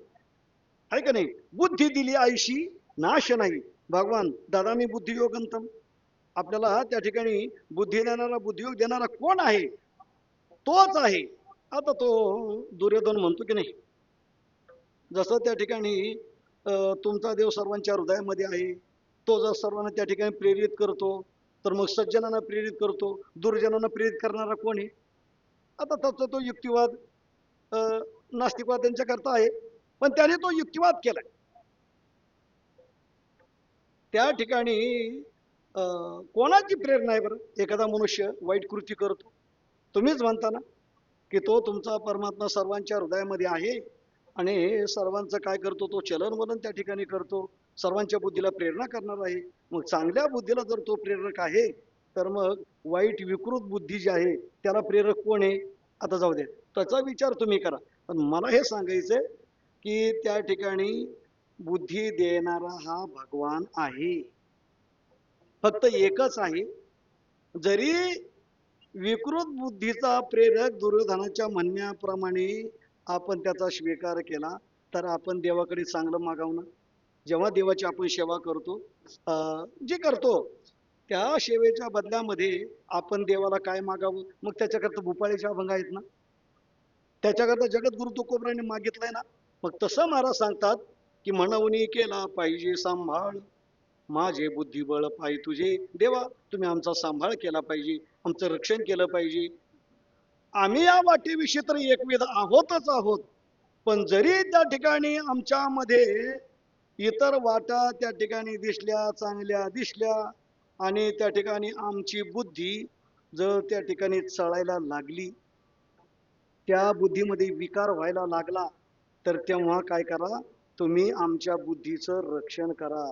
आहे का नाही. बुद्धी दिली आईशी नाश नाही. भगवान दादा मी बुद्धियोगंतम, आपल्याला त्या ठिकाणी बुद्धी देणारा, बुद्धियोग देणारा कोण आहे? तोच आहे. आता तो दुर्योधन म्हणतो की नाही, जसं त्या ठिकाणी तुमचा देव सर्वांच्या हृदयामध्ये आहे, तो जर सर्वांना त्या ठिकाणी प्रेरित करतो, तर मग सज्जनांना प्रेरित करतो, दुर्जनांना प्रेरित करणारा कोण आहे? आता त्याचा तो युक्तिवाद नास्तिकवाद त्यांच्या करता आहे, पण त्याने तो युक्तिवाद केलाय. त्या ठिकाणी कोणाची प्रेरणा आहे बरं? एखादा मनुष्य वाईट कृती करतो, तुम्हीच म्हणता ना की तो तुमचा परमात्मा सर्वांच्या हृदयामध्ये आहे आणि सर्वांचं काय करतो, तो चलनवलन त्या ठिकाणी करतो, सर्वांच्या बुद्धीला प्रेरणा करणार आहे. मग चांगल्या बुद्धीला जर तो प्रेरक आहे, तर मग वाईट विकृत बुद्धी जी आहे त्याला प्रेरक कोण आहे? आता जाऊ दे, त्याचा विचार तुम्ही करा. पण मला हे सांगायचंय की त्या ठिकाणी बुद्धी देणारा हा भगवान आहे, फक्त एकच आहे. जरी विकृत बुद्धीचा प्रेरक दुर्योधनाच्या म्हणण्याप्रमाणे आपण त्याचा स्वीकार केला, तर आपण देवाकडे चांगलं मागावं. जेव्हा देवाची आपण सेवा करतो, जे करतो त्या सेवेच्या बदल्यामध्ये आपण देवाला काय मागावं? मग त्याच्याकरता भूपाळीचे अभंग आहेत ना, त्याच्याकरता जगद्गुरु तुकोबराने मागितलंय ना. मग तसं महाराज सांगतात की म्हणवणी केला पाहिजे सांभाळ, माझे बुद्धिबळ पाय तुझे. देवा, तुम्ही आमचा सांभाळ केला पाहिजे, आमचं रक्षण केलं पाहिजे. आम्ही या वाटेविषयी तर एकविध आहोतच आहोत, पण जरी त्या ठिकाणी आमच्यामध्ये इतर वाटा त्या ठिकाणी दिसल्या, चांगल्या दिसल्या, आणि त्या ठिकाणी आमची बुद्धी जर त्या ठिकाणी चळायला लागली, त्या बुद्धीमध्ये विकार व्हायला लागला, तर तेव्हा काय करा, तुम्ही आमच्या बुद्धीचं रक्षण करा,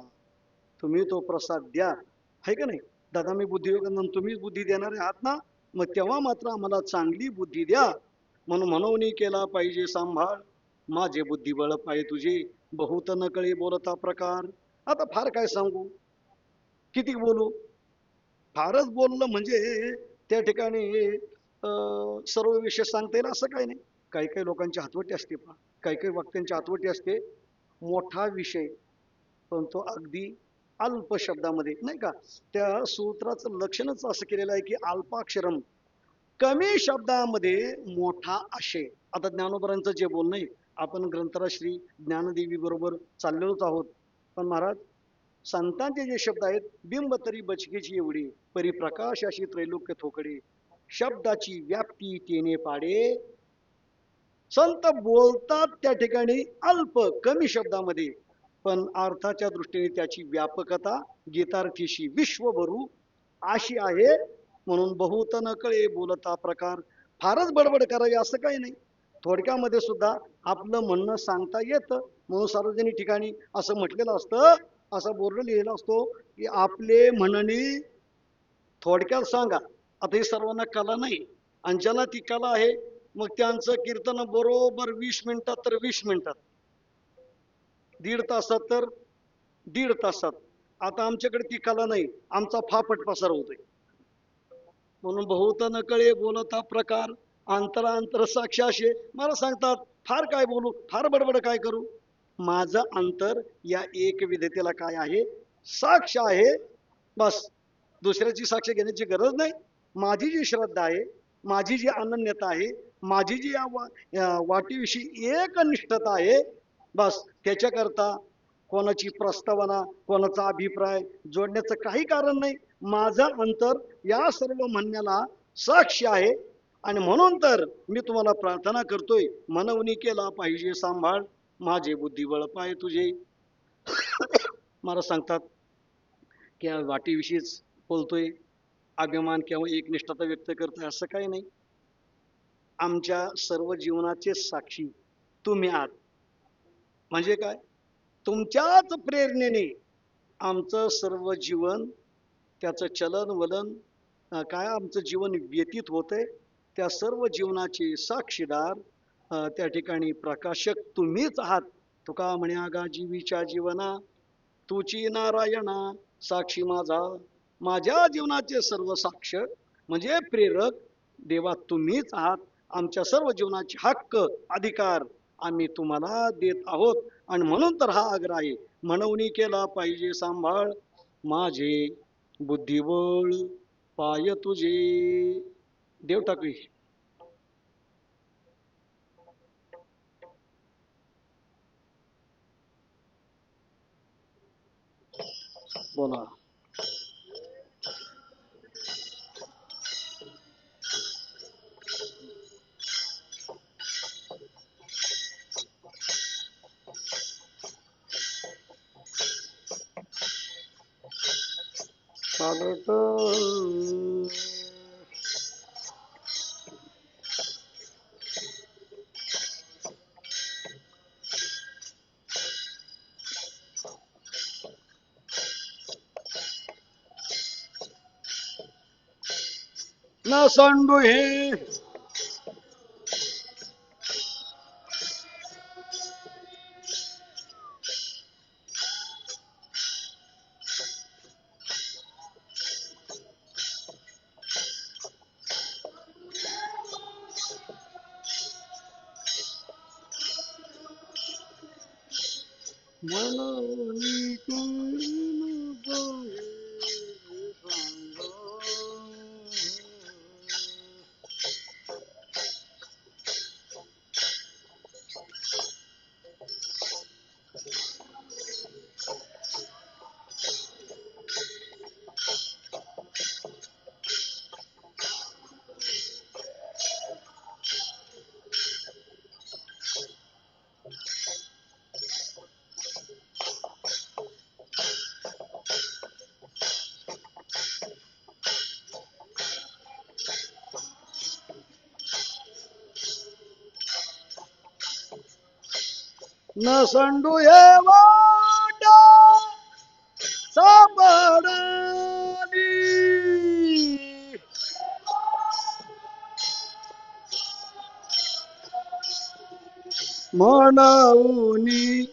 तुम्ही तो प्रसाद द्या. आहे का नाही? दादा मी बुद्धियोग, तुम्हीच बुद्धी देणारे आहात ना, मग तेव्हा मात्र आम्हाला चांगली बुद्धी द्या. म्हणून म्हणवणी केला पाहिजे सांभाळ, माझे बुद्धिबळ पाय तुझे, बहुत नकळे बोलता प्रकार. आता फार काय सांगू, किती बोलू? फारच बोललं म्हणजे त्या ठिकाणी सर्व विषय सांगता येईल असं काही नाही. काही काही लोकांची हातवटी असते, पहा काही काही वक्त्यांची हातवटी असते, मोठा विषय पण तो अगदी अल्प शब्दामध्ये, नाही का? त्या सूत्राचं लक्षणच असं केलेलं आहे की अल्पाक्षरम, कमी शब्दामध्ये मोठा आशय. आता ज्ञानोबरांचं जे बोलणं आहे, आपण ग्रंथराज श्री ज्ञानदेवी बरोबर चाललेलोच आहोत, पण महाराज संतांचे जे शब्द आहेत, बिंब तरी बचकीची एवढी, परिप्रकाश अशी त्रैलोक्य थोकडे, शब्दाची व्याप्ती तेने पाडे. संत बोलतात त्या ठिकाणी अल्प कमी शब्दामध्ये, पण अर्थाच्या दृष्टीने त्याची व्यापकता गीतार्थीशी विश्वभरू अशी आहे. म्हणून बहुत न कळे बोलता प्रकार, फारच बडबड करावी असं काही नाही, थोडक्यामध्ये सुद्धा आपलं म्हणणं सांगता येतं. म्हणून सार्वजनिक ठिकाणी असं म्हटलेलं असतं, असा बोर्ड लिहिलेला असतो की आपले म्हणणे थोडक्यात सांगा. आता ही सर्वांना कला नाही, आणि ज्यांना ती कला आहे, मग त्यांचं कीर्तन बरोबर 20 मिनिटात तर 20 मिनिटात, 1.5 तासात तर 1.5 तासात. आता आमच्याकडे ती कला नाही, आमचा फापट पसार होतोय. म्हणून बहुत न कळे बोलता प्रकार, अंतरांतर साक्ष असे मला सांगतात. फार काय बोलू, फार बडबड काय करू? माझं अंतर या एक विधतेला काय आहे? साक्ष आहे. बस, दुसऱ्याची साक्ष घेण्याची गरज नाही. माझी जी श्रद्धा आहे, माझी जी अनन्यता आहे, माझी जी या वाटीविषयी एकनिष्ठता आहे, बस त्याच्याकरता कोणाची प्रस्तावना, कोणाचा अभिप्राय जोडण्याचं काही कारण नाही. माझं अंतर या सर्व म्हणण्याला साक्ष आहे. आणि म्हणून तर मी तुम्हाला प्रार्थना करतोय, मनवणी केला पाहिजे सांभाळ, माझे बुद्धिबळ पाय तुझे. मला सांगतात की या वाटीविषयीच बोलतोय, अभिमान किंवा एकनिष्ठता व्यक्त करतोय असं काही नाही. आमच्या सर्व जीवनाचे साक्षी तुम्ही आहात. म्हणजे काय? तुमच्याच प्रेरणेने आमचं सर्व जीवन, त्याचं चलन वलन, काय आमचं जीवन व्यतीत होतंय, त्या सर्व जीवनाचे साक्षीदार त्या ठिकाणी प्रकाशक तुम्हीच आहात. तुका म्हण्या गा जीवीच्या जीवना, तुची नारायणा साक्षी माझा. माझ्या जीवनाचे सर्व साक्ष म्हणजे प्रेरक देवा तुम्हीच आहात. आमच्या सर्व जीवनाचे हक्क अधिकार आम्ही तुम्हाला देत आहोत. आणि म्हणून तर हा आग्रह आहे, म्हणवणी केला पाहिजे सांभाळ, माझे बुद्धिबळ पाय तुझे. देव टाकवी. बोला. चालत न सांडू हे मनाली कोण पाहे सांगा. न सांडू हे वाटा सापडली म्हणाऊनी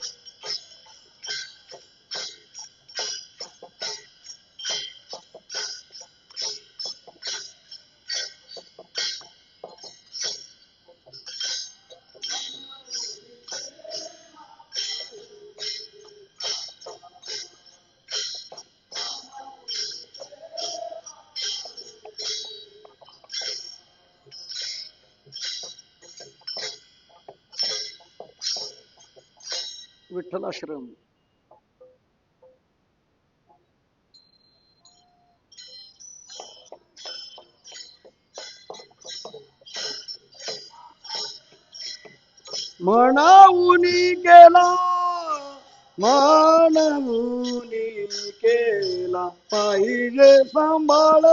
विठ्ठलाश्रम. म्हणाऊनी केला मानवूनी केला पाहिजे सांभाळ.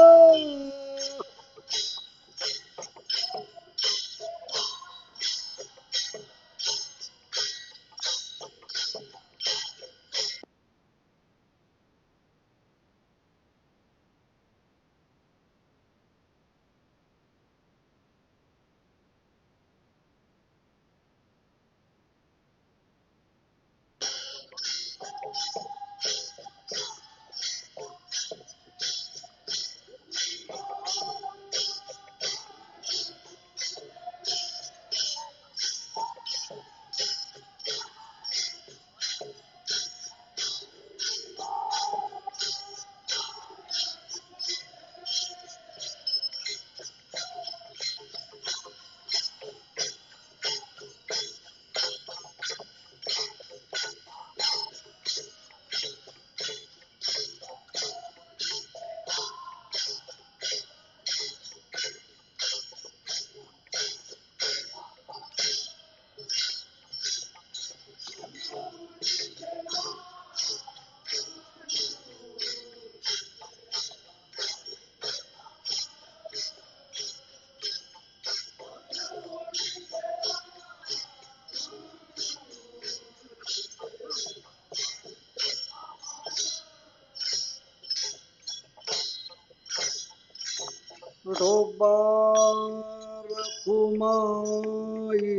विठोबार कुमाई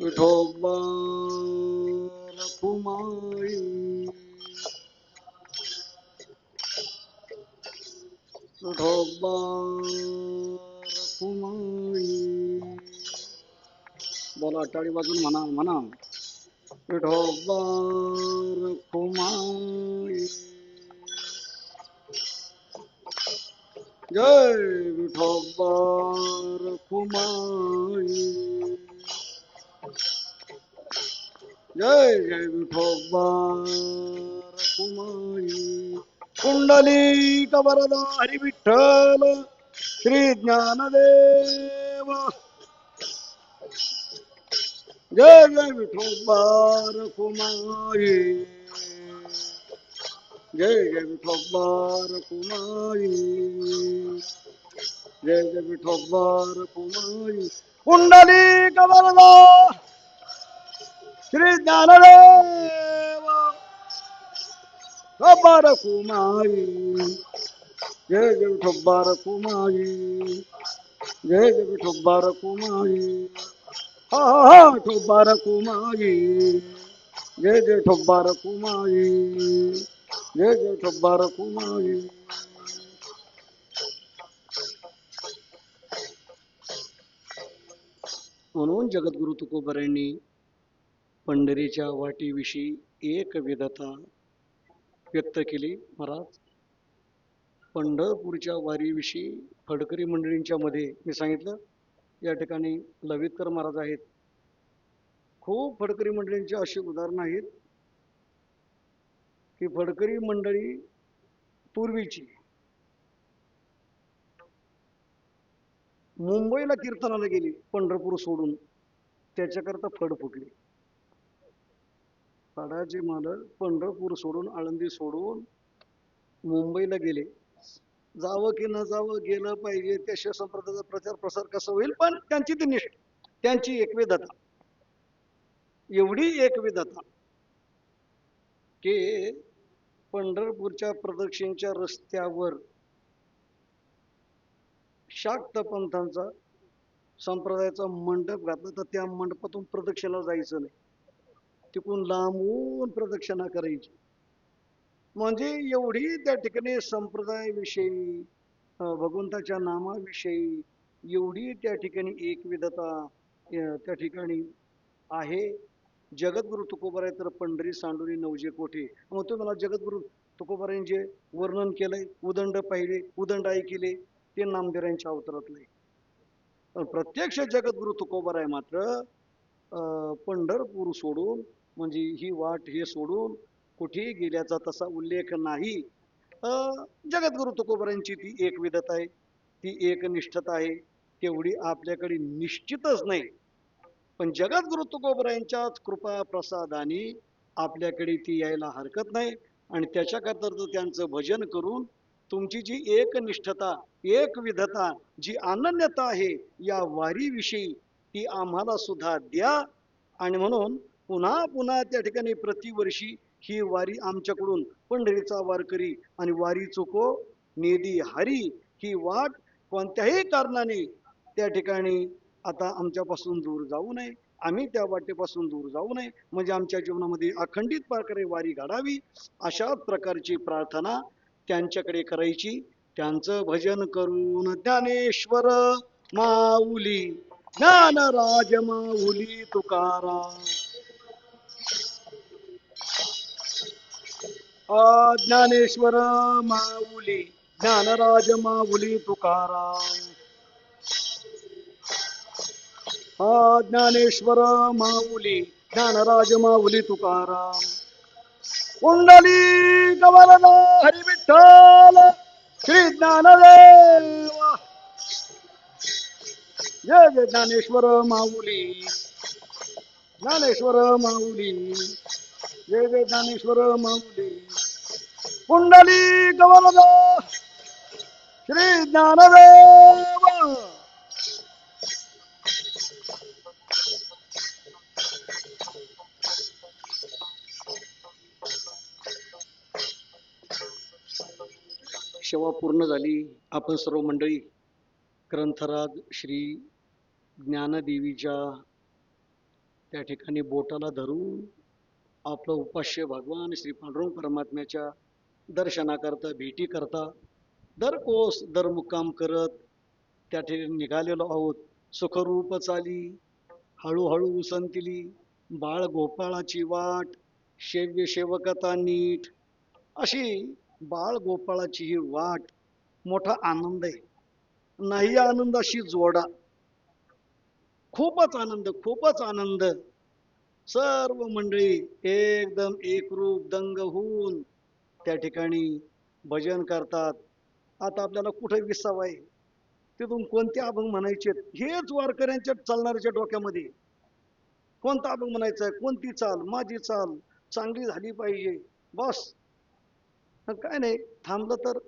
विठोबार कुमाई विठोबार कुमाई. बोला टाळी वाजून म्हणा म्हणा. विठोबार कुमाई जय विठोबार कुमाई जय जय विठोबा रखुमाई कुंडली कवरदा हरी विठ्ठल श्री ज्ञानदेव जय जय विठोबा रखुमाई जय जय विठोबा रखुमाई जय जय विठोबा रखुमाई कुंडली कवरदा श्री ज्ञानदेव खबर कुमाई जय जय ठोब्बार कुमाई जय जय ठोब्बार कुमाई हा हा हा ठोब्बार कुमाई जय जय ठोब्बार कुमाई जय जय ठोब्बार कुमाई म्हणून जगद्गुरु तुकोबारायांनी पंढरीच्या वाटीविषयी एक विधता व्यक्त केली. महाराज पंढरपूरच्या वारीविषयी फडकरी मंडळींच्या मध्ये मी सांगितलं या ठिकाणी लवितकर महाराज आहेत. खूप फडकरी मंडळींची अशी उदाहरणं आहेत की फडकरी मंडळी पूर्वीची मुंबईला कीर्तनाला गेली पंढरपूर सोडून त्याच्याकरता फड फुटली. फडाचे मालक पंढरपूर सोडून आळंदी सोडून मुंबईला गेले. जावं की न जावं गेलं पाहिजे त्या शिवसंप्रदायाचा प्रचार प्रसार कसा होईल पण त्यांची ती निष्ठा त्यांची एकविधता एवढी एकविधता की पंढरपूरच्या प्रदक्षिणेच्या रस्त्यावर शाक्त पंथांचा संप्रदायाचा मंडप घातला तर त्या मंडपातून प्रदक्षिणा जायचं नाही. तिकडून लांबून प्रदक्षिणा करायची. म्हणजे एवढी त्या ठिकाणी संप्रदायाविषयी भगवंताच्या नामाविषयी एवढी त्या ठिकाणी एकविधता त्या ठिकाणी आहे. जगद्गुरु तुकोबाराय तर पंढरी सांडुनी नवजे कोठे. मग तो मला जगद्गुरु तुकोबारायांनी जे वर्णन केलंय उदंड पाहिले उदंड ऐकिले ते नामदेवांच्या अवतारातले. पण प्रत्यक्ष जगद्गुरु तुकोबाराय मात्र पंढरपूर सोडून म्हणजे ही वाट हे सोडून कुठेही गेल्याचा तसा उल्लेख नाही. जगद्गुरु तुकोबारायांची ती एक विधता आहे ती एकनिष्ठता आहे तेवढी आपल्याकडे निश्चितच नाही. पण जगद्गुरु तुकोबारायांच्या कृपा प्रसादाने आपल्याकडे ती यायला हरकत नाही. आणि त्याच्याकरता त्यांचं भजन करून तुमची जी एकनिष्ठता एकविधता जी अनन्यता आहे या वारीविषयी ती आम्हाला सुद्धा द्या. आणि म्हणून पुन्हा पुन्हा त्या ठिकाणी प्रतिवर्षी ही वारी आमच्याकडून पंढरीचा वारकरी आणि वारी चुको नेदी हरी ही वाट कोणत्याही कारणाने त्या ठिकाणी आता आमच्यापासून दूर जाऊ नये. आम्ही त्या वाटेपासून दूर जाऊ नये म्हणजे आमच्या जीवनामध्ये अखंडित प्रकारे वारी घडावी अशाच प्रकारची प्रार्थना त्यांच्याकडे करायची. त्यांचं भजन करून ज्ञानेश्वर माऊली ज्ञानराज माऊली तुकाराम ज्ञानेश्वर माऊली ज्ञानराज माऊली तुकाराम ज्ञानेश्वर माऊली ज्ञानराज माऊली तुकाराम कुंडली गवरदा हरी विठ्ठल श्री ज्ञानदेव जय जय ज्ञानेश्वर माऊली ज्ञानेश्वर माऊली जय जय ज्ञानेश्वर माऊली कुंडली गवरदा श्री ज्ञानदेव सेवा पूर्ण झाली. आपण सर्व मंडळी ग्रंथराज श्री ज्ञानदेवीच्या त्या ठिकाणी बोटाला धरून आपलं उपास्य भगवान श्री पांडुरंग परमात्म्याच्या दर्शनाकरता भेटी करता दर कोस दर मुक्काम करत त्या ठिकाणी निघालेलो आहोत. सुखरूप चाली हळूहळू उसंतिली बाळ गोपाळाची वाट शेव्य सेवकता नीट अशी बाळ गोपाळाची ही वाट मोठा आनंद आहे. नाही आनंदाशी जोडा खूपच आनंद सर्व मंडळी एकदम एकरूप दंग होऊन त्या ठिकाणी भजन करतात. आता आपल्याला कुठे विसावं आहे, तिथून कोणते अभंग म्हणायचे हेच वारकऱ्यांच्या चालणाऱ्याच्या डोक्यामध्ये. कोणता अभंग म्हणायचा आहे, कोणती चाल, माझी चाल चांगली झाली पाहिजे, बस. काय नाही, थांबलं तर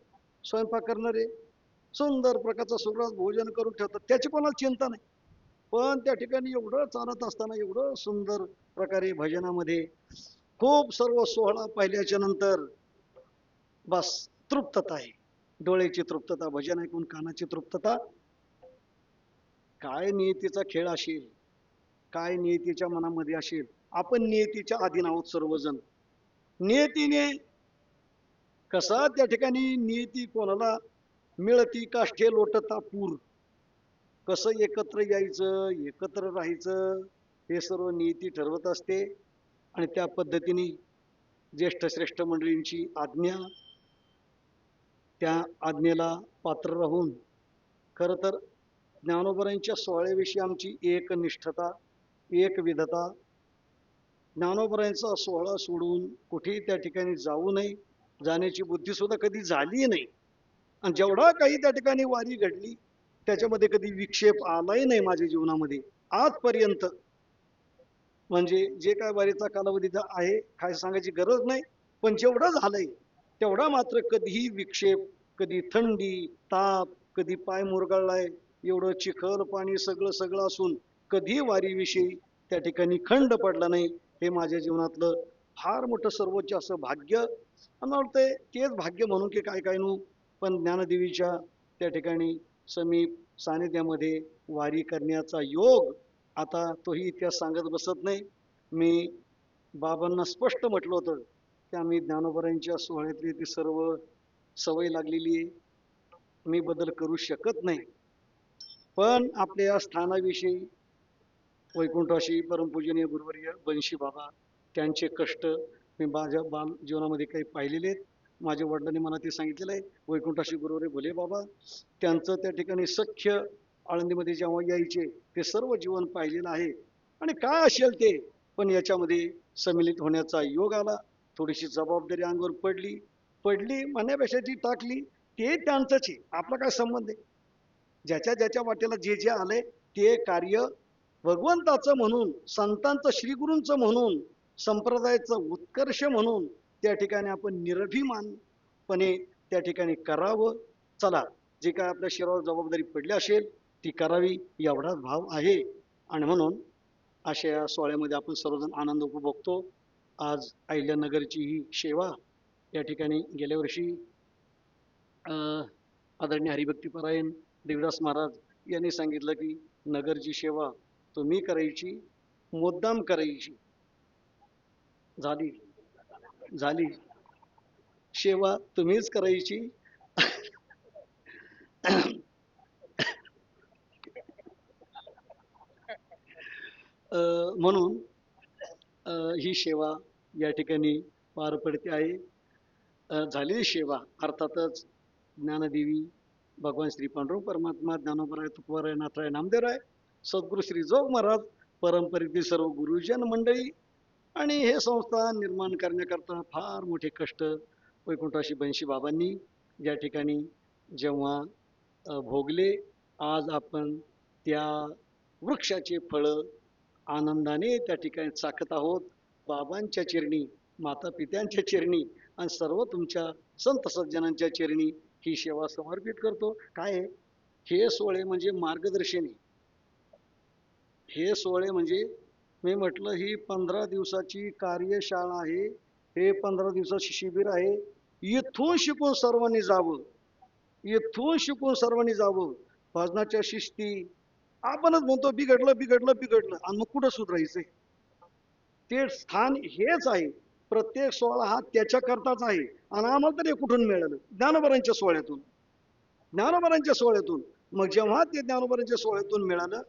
स्वयंपाक करणारे सुंदर प्रकारचं सुग्रास भोजन करून ठेवतात, त्याची कोणाला चिंता नाही. पण त्या ठिकाणी एवढं चालत असताना एवढं सुंदर प्रकारे भजनामध्ये खूप सर्व सोहळा पाहिल्याच्या नंतर बस तृप्तता आहे. डोळ्याची तृप्तता, भजन ऐकून कानाची तृप्तता. काय नियतीचा खेळ असेल, काय नियतीच्या मनामध्ये असेल, आपण नियतीच्या अधीन आहोत सर्वजण. नियतीने कसा त्या ठिकाणी नियती कोणाला मिळती काष्ठे लोटता पूर, कसं एकत्र यायचं, एकत्र राहायचं, हे सर्व नियती ठरवत असते. आणि त्या पद्धतीने ज्येष्ठ श्रेष्ठ मंडळींची आज्ञा, त्या आज्ञेला पात्र राहून खरं तर ज्ञानोबरांच्या सोहळ्याविषयी आमची एकनिष्ठता, एकविधता. ज्ञानोबरांचा सोहळा सोडून कुठेही त्या ठिकाणी जाऊ नये, जाण्याची बुद्धी सुद्धा कधी झाली नाही. आणि जेवढा काही त्या ठिकाणी वारी घडली त्याच्यामध्ये कधी विक्षेप आलाही नाही माझ्या जीवनामध्ये आजपर्यंत. म्हणजे जे काय वारीचा कालावधी आहे काय सांगायची गरज नाही, पण जेवढं झालंय तेवढा मात्र कधीही विक्षेप, कधी थंडी ताप, कधी पाय मुरगळलाय, एवढं चिखल पाणी सगळं सगळं असून कधी वारीविषयी त्या ठिकाणी खंड पडला नाही. हे माझ्या जीवनातलं फार मोठं सर्वोच्च असं भाग्य. मला वाटतंय तेच भाग्य म्हणून की काय काय नु, पण ज्ञानदेवीच्या त्या ठिकाणी समीप सानिध्यामध्ये वारी करण्याचा योग. आता तोही इतिहास सांगत बसत नाही. मी बाबांना स्पष्ट म्हटलं होतं की आम्ही ज्ञानोबरांच्या सोहळ्यातली ती सर्व सवय लागलेली आहे, मी बदल करू शकत नाही. पण आपल्या या स्थानाविषयी वैकुंठाशी परमपूजनीय गुरुवर्य बनशी बाबा, त्यांचे कष्ट मी माझ्या बाल जीवनामध्ये काही पाहिलेले आहेत. माझ्या वडिलांनी मला ते सांगितलेलं आहे. वैकुंठाशी गुरुवर्य भोले बाबा, त्यांचं त्या ठिकाणी सख्य आळंदीमध्ये जेव्हा यायचे ते सर्व जीवन पाहिलेलं आहे. आणि काय असेल ते, पण याच्यामध्ये सम्मिलित होण्याचा योग आला. थोडीशी जबाबदारी अंगावर पडली, पडली म्हणण्यापेक्षा जी टाकली ते त्यांचंच आहे, आपला काय संबंध आहे. ज्याच्या ज्याच्या वाटेला जे जे आले ते कार्य भगवंताचं म्हणून, संतांचं श्रीगुरूंचं म्हणून, संप्रदायाचं उत्कर्ष म्हणून त्या ठिकाणी आपण निरभिमानपणे त्या ठिकाणी करावं. चला, जे काय आपल्या शरीरावर जबाबदारी पडली असेल ती करावी, एवढाच भाव आहे. आणि म्हणून अशा या सोहळ्यामध्ये आपण सर्वजण आनंद उपभोगतो. आज अहिल्यानगरची ही सेवा या ठिकाणी गेल्या वर्षी आदरणीय हरिभक्तीपरायण देवदास महाराज यांनी सांगितलं की नगरची सेवा तुम्ही करायची, मुद्दाम करायची. झाली झाली सेवा तुम्हीच करायची. म्हणून ही सेवा या ठिकाणी पार पडते आहे. झालेली सेवा अर्थातच ज्ञानदेवी, भगवान श्री पांडुरंग परमात्मा, ज्ञानोबराय, तुकोबाराय, नाथराय, नामदेवराय, सद्गुरू श्री जोग महाराज, परंपरेतील सर्व गुरुजन मंडळी आणि हे संस्थान निर्माण करण्याकरता फार मोठे कष्ट वैकुंठाशी बनशी बाबांनी या ठिकाणी जेव्हा भोगले, आज आपण त्या वृक्षाचे फळ आनंदाने त्या ठिकाणी चाखत आहोत. बाबांच्या चरणी, माता पित्यांच्या चरणी आणि सर्व तुमच्या संत सज्जनांच्या चरणी ही सेवा समर्पित करतो. काय हे सोहळे म्हणजे मार्गदर्शनी, हे सोहळे म्हणजे मी म्हटलं ही 15 दिवसाची कार्यशाळा आहे, हे 15 दिवसाची शिबिर आहे. इथून शिकून सर्वांनी जावं, इथून शिकून सर्वांनी जावं. भजनाच्या शिस्ती आपणच म्हणतो बिघडलं बिघडलं बिघडलं, आणि मग कुठं सुधारायचंय. ते स्थान हेच आहे. प्रत्येक सोहळा हा त्याच्या करताच आहे. आणि आम्हाला तर हे कुठून मिळालं? ज्ञानोबरांच्या सोहळ्यातून, ज्ञानोबरांच्या सोहळ्यातून. मग जेव्हा ते ज्ञानोबरांच्या सोहळ्यातून मिळालं,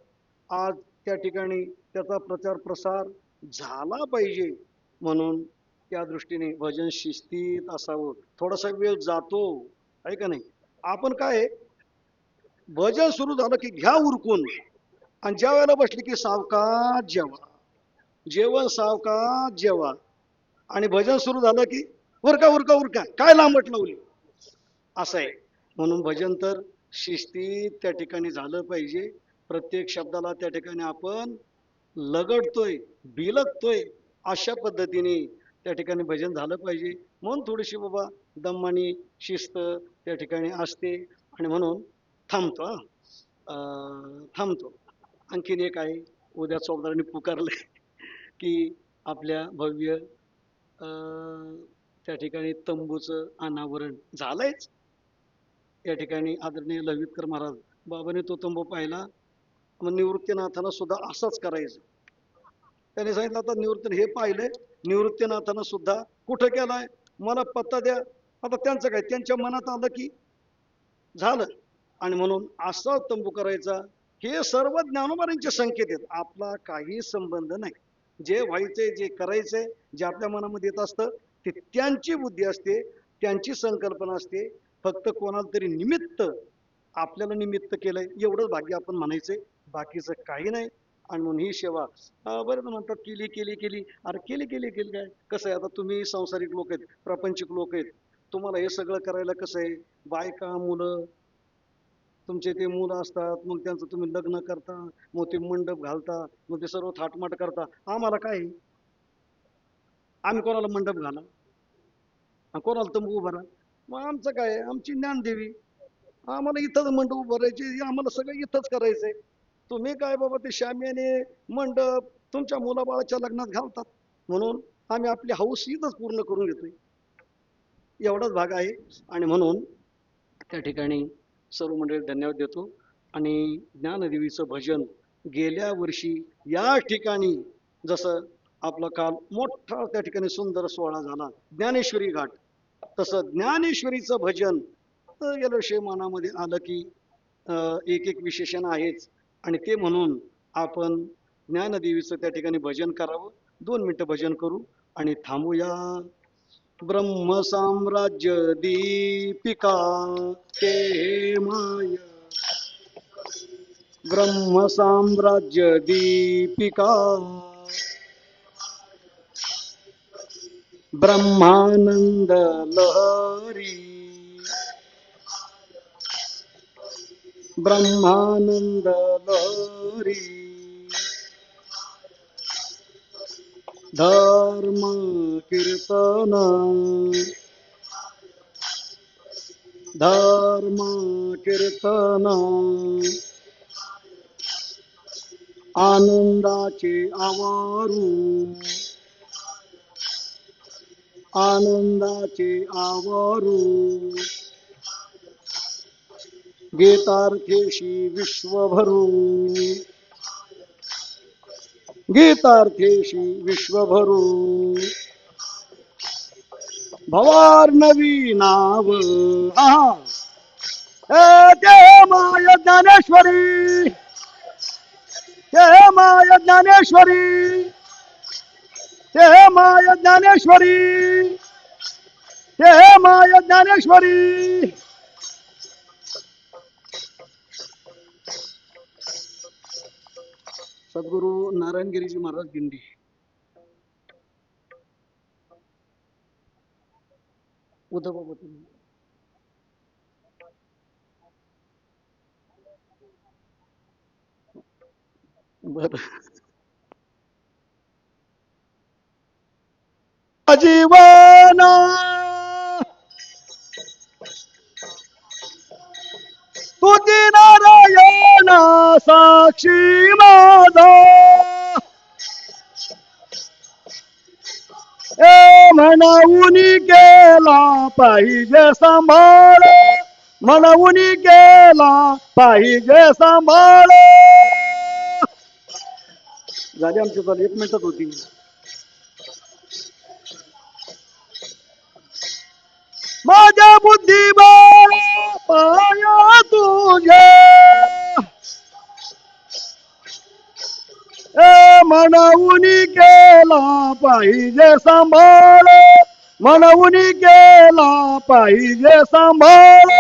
आज त्या ठिकाणी त्याचा प्रचार प्रसार झाला पाहिजे. म्हणून त्या दृष्टीने भजन शिस्तीत असावं. थोडासा वेळ जातो आहे का नाही. आपण काय भजन सुरू झालं की घ्या उरकून, आणि ज्या वेळेला बसले की सावकाश जेवा. जेवण सावकाश जेवा. आणि भजन सुरू झालं की उरका उरका उरका, काय लांबट लावली, असं आहे. म्हणून भजन तर शिस्तीत त्या ठिकाणी झालं पाहिजे. प्रत्येक शब्दाला त्या ठिकाणी आपण लगडतोय, बिलगतोय, अशा पद्धतीने त्या ठिकाणी भजन झालं पाहिजे. म्हणून थोडीशी बाबा दम्मानी शिस्त त्या ठिकाणी असते. आणि म्हणून थांबतो हा. थांबतो. आणखीन एक आहे, उद्या चौदारांनी पुकारले की आपल्या भव्य त्या ठिकाणी तंबूचं अनावरण झालंयच. या ठिकाणी आदरणीय ललितकर महाराज बाबाने तो तंबू पाहिला. मग निवृत्तीनाथांना सुद्धा असंच करायचं. त्याने सांगितलं आता निवृत्ती हे पाहिलंय, निवृत्तीनाथानं सुद्धा कुठं केलाय, मला पत्ता द्या. आता त्यांचं काय, त्यांच्या मनात आलं की झालं. आणि म्हणून असा तंबू करायचा. हे सर्व ज्ञानोबांचे संकेत आहेत, आपला काही संबंध नाही. जे व्हायचंय, जे करायचंय, जे आपल्या मनामध्ये येत असतं ते त्यांची बुद्धी असते, त्यांची संकल्पना असते. फक्त कोणाला तरी निमित्त आपल्याला निमित्त केलंय एवढंच भाग्य आपण म्हणायचंय, बाकीचं काही नाही. आणि म्हणून ही सेवा बरं म्हणतात केली केली केली. अरे केली केली केली काय, कसं आहे, आता तुम्ही संसारिक लोक आहेत, प्रापंचिक लोक आहेत, तुम्हाला हे सगळं करायला कसं आहे, बायका मुलं, तुमचे ते मुलं असतात, मग त्यांचं तुम्ही लग्न करता, मग ते मंडप घालता, मग ते सर्व थाटमाट करता. आम्हाला काय, आम्ही कोणाला मंडप घाला, कोणाला तंबू उभारा. मग आमचं काय, आमची ज्ञानदेवी, आम्हाला इथंच मंडप उभारायचे, आम्हाला सगळं इथंच करायचंय. तुम्ही काय बाबा ते शाम्याने मंडप तुमच्या मुलाबाळाच्या लग्नात घालतात. म्हणून आम्ही आपली हौस इथंच पूर्ण करून घेतोय, एवढाच भाग आहे. आणि म्हणून त्या ठिकाणी सर्व मंडळी धन्यवाद देतो. आणि ज्ञानदेवीचं भजन गेल्या वर्षी या ठिकाणी जसं आपला काल मोठा त्या ठिकाणी सुंदर सोहळा झाला ज्ञानेश्वरी घाट, तसं ज्ञानेश्वरीचं भजन गेल्या वर्षी मनामध्ये आलं की एक एक विशेषण आहेच. आणि ते म्हणून आपण ज्ञानदेवीचं त्या ठिकाणी भजन करावं. 2 मिनिटं भजन करू आणि थांबूया. ब्रह्म साम्राज्य दीपिका ते माय, ब्रह्म साम्राज्य दीपिका, ब्रह्मानंद लहरी, ब्रह्मानंद लहरी, धर्म कीर्तन, धर्म कीर्तन, आनंदाचे आवारू, आनंदाचे आवारू, गीतार्थेशी विश्वभरू, गीतार्थेशी विश्वभरू, भवार्णवी नाव ते माय ज्ञानेश्वरी, ते माय ज्ञानेश्वरी, ते माय ज्ञानेश्वरी, ते माय ज्ञानेश्वरी. सद्गुरू नारायणगिरीजी महाराज दिंडी. उद्धव बाबा तुम्ही बर. जीवन तुझी नारायण साक्षी माझा, ए म्हणून केला पाहिजे सांभाळ, म्हणून केला पाहिजे सांभाळ. झाली आमची चाल 1 मिनिटात होती. माझ्या बुद्धीबळ पाया तुझे, ए म्हणून केला पाहिजे सांभाळ, म्हणून केला पाहिजे सांभाळ.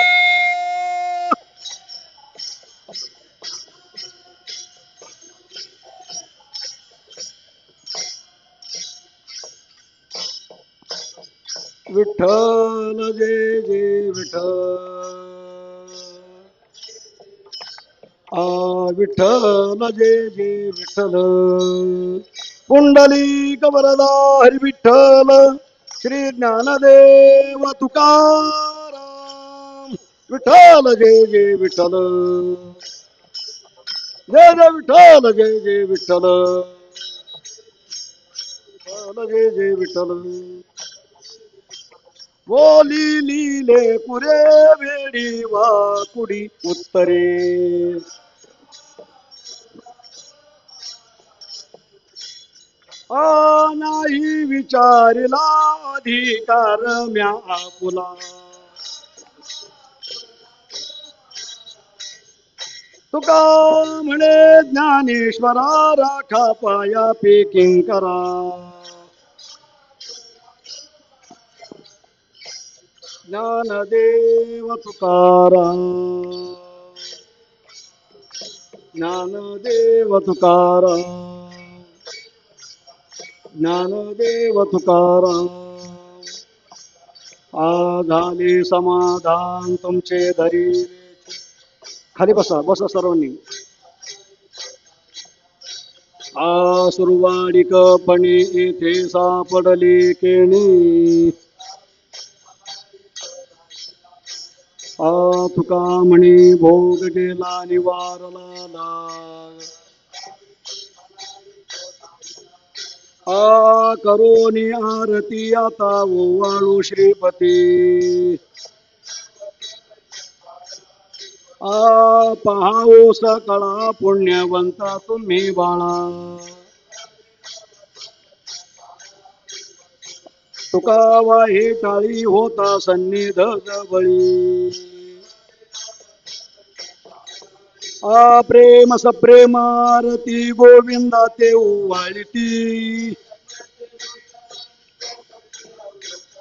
विठ्ठल जय जय विठ्ठल विठ्ठल जय जय विठ्ठल पुंडलिक वरदा हरी विठ्ठल श्री ज्ञानदेव तुकाराम विठ्ठल जय जय विठ्ठल जय जय विठ्ठल जय जय विठ्ठल विठ्ठल जय जय विठ्ठल बोली लिले पुरे वेडी वाकुडी उत्तरे नाही विचारला अधिकार म्या आपुला तुका म्हणे ज्ञानेश्वरा राखा पाया पे किंकरा ज्ञानदेव तुकाराम ज्ञानदेव तुकाराम ज्ञानदेव तुकाराम झाले समाधान तुमचे धरी खाली बसा बसा सर्वांनी सुरुवाडिकपणे येथे सापडले केणी तुका म्हणे भोग गेला निवारला लाग करोनी आरती आता ओवाळू श्रीपती पहावो सकळा पुण्यवंता तुम्ही बाळा तुका वाही टाळी होता सन्निध जवळी प्रेम सप्रेमारती गोविंदा ते ओवाळती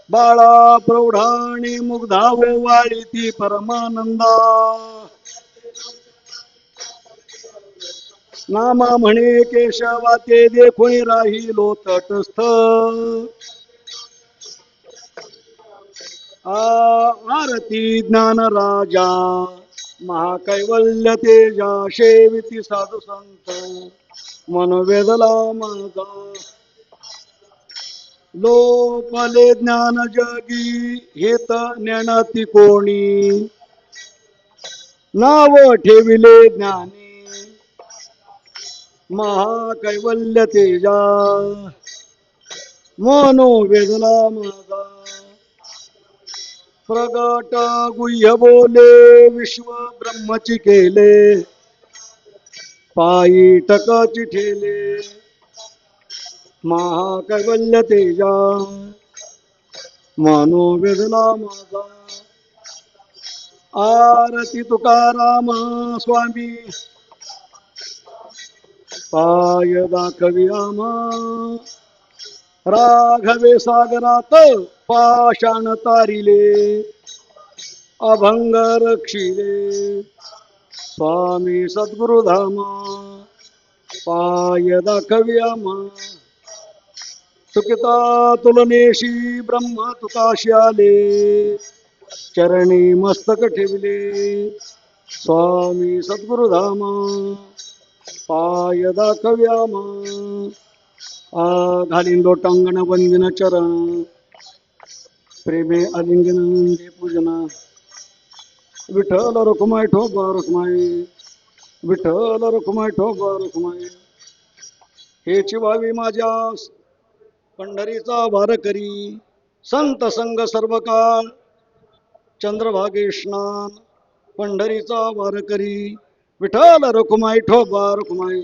बाळा प्रौढाणी मुग्धा ओवाळती परमानंदा नामा म्हणे केशवा ते देखून राहिलो तटस्थ आरती ज्ञान राजा महाकैवल्य तेजा शेविती साधू संत मनोवेदला माझा लोपले ज्ञान जगी हेत ज्ञानाती कोणी नाव ठेविले ज्ञानी महाकैवल्य तेजा मनोवेदला माझा प्रगट गुह्य बोले विश्व ब्रह्मची केले पायी टकाची ठेले महाकैवल्य तेजा मनोवेदला माझा आरती तुकाराम स्वामी पाय दाखवी आम्हा राघवे सागरात पाषाण तारिले अभंग रक्षिले स्वामी सद्गुरुधामा पाय दाखवी आम्हा सुखिता तुलनेशी ब्रह्म तुकाशी आले चरणी मस्तक ठेवले स्वामी सद्गुरुधामा पाय दाखवी आम्हा घालीन लोटांगण वंदन चरण प्रेमे अलिंगन पूजना विठ्ठल रुक्माई ठोबा रुक्माई विठ्ठल रुक्माई ठोबा रुक्माई हेची व्हावी माझ्यास पंढरीचा वारकरी संत संग सर्व काळ चंद्रभागे स्नान पंढरीचा वारकरी विठ्ठल रुक्माई ठोबा रुक्माई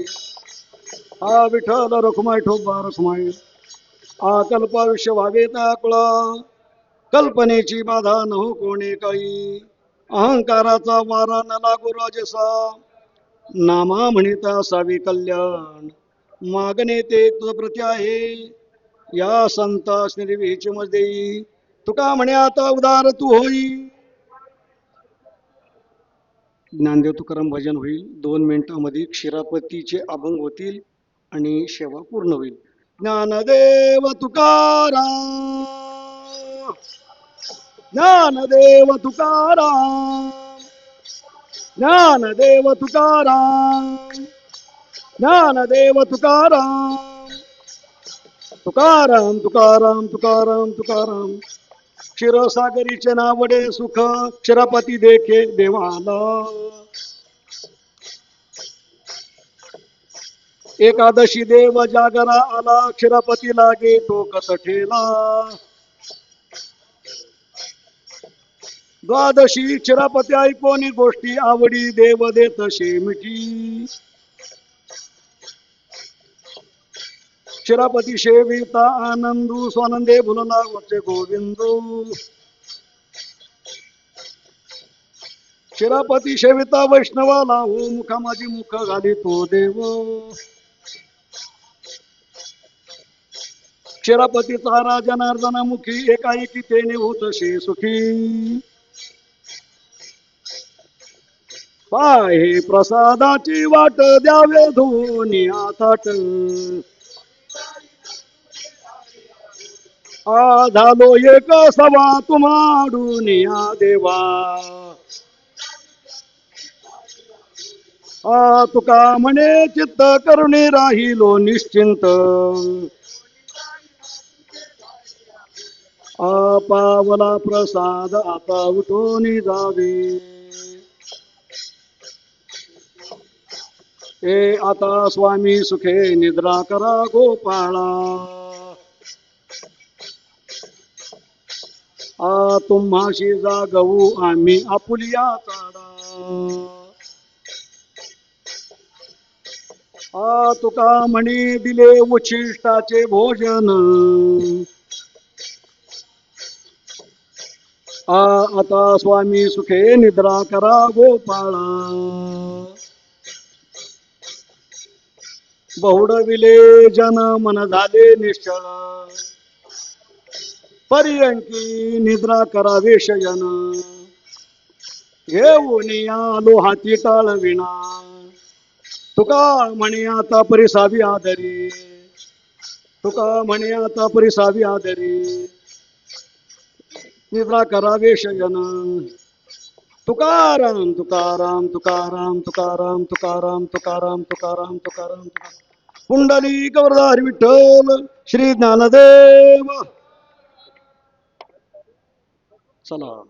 विठ्ठल रुक्माई ठोबा रुक्माई कल्पायुष्य व्हावे त्याकुळा कल्पनेची बाधा न हो कोणी काही अहंकाराचा वारा न लागू राजसा नामा म्हणिता सावी कल्याण मागणे ते तुझ प्रती आहे या संतास निर्विहीची मज देई तुका म्हणे आता उदार तू होई ज्ञानदेव तुकाराम भजन होईल 2 मिनिटांमध्ये क्षीरापतीचे अभंग होतील आणि सेवा पूर्ण होईल ज्ञानदेव तुकाराम ज्ञानदेव तुकाराम, ज्ञानदेव तुकाराम, ज्ञानदेव तुकाराम, तुकाराम तुकाराम तुकाराम तुकाराम. क्षीरसागरीचे नावडे सुख क्षीरपती देखे देवाला. एकादशी देव जागरा आला क्षीरपती लागे टोकत ठेला. द्वादशी क्षीरपती ऐकोनी गोष्टी आवडी देव देत शेमिठी. क्षीरपती शेविता आनंदू स्वानंदे भुलना वचे गोविंदू. क्षीरपती शेविता वैष्णवाला हो मुखा माझी मुख घाली तो देव. क्षीरपतीचा राजा जनार्दन मुखी एकाएकी तेने होतशे सुखी. पाहे प्रसादाची वाट द्यावे धोनी आताट. झालो एक सवा तुम्हाडून या देवा. तुका म्हणे चित्त करुणी राहिलो निश्चिंत. पावला प्रसाद आता उठून जावे. आता स्वामी सुखे निद्रा करा गोपाळा. तुम्हाशी जागवू आम्ही आपुलिया चाडा. तुका म्हणी दिले उच्छिष्टाचे भोजन. आता स्वामी सुखे निद्रा करा गोपाळा. बहुडविले जन मन झाले निश्चळ. पर्यंकी निद्रा करावे शयन. घेऊन आलो हाती टाळविणा. तुका म्हणे आता परिसावी आदरी. तुका म्हणे आता परिसावी आदरी. निद्रा करावे शयन. तुकाराम तुकाराम तुकाराम तुकाराम तुकाराम तुकाराम तुकाराम तुकाराम. पुंडलिक वरदारी विठ्ठल श्री ज्ञानदेव. चला.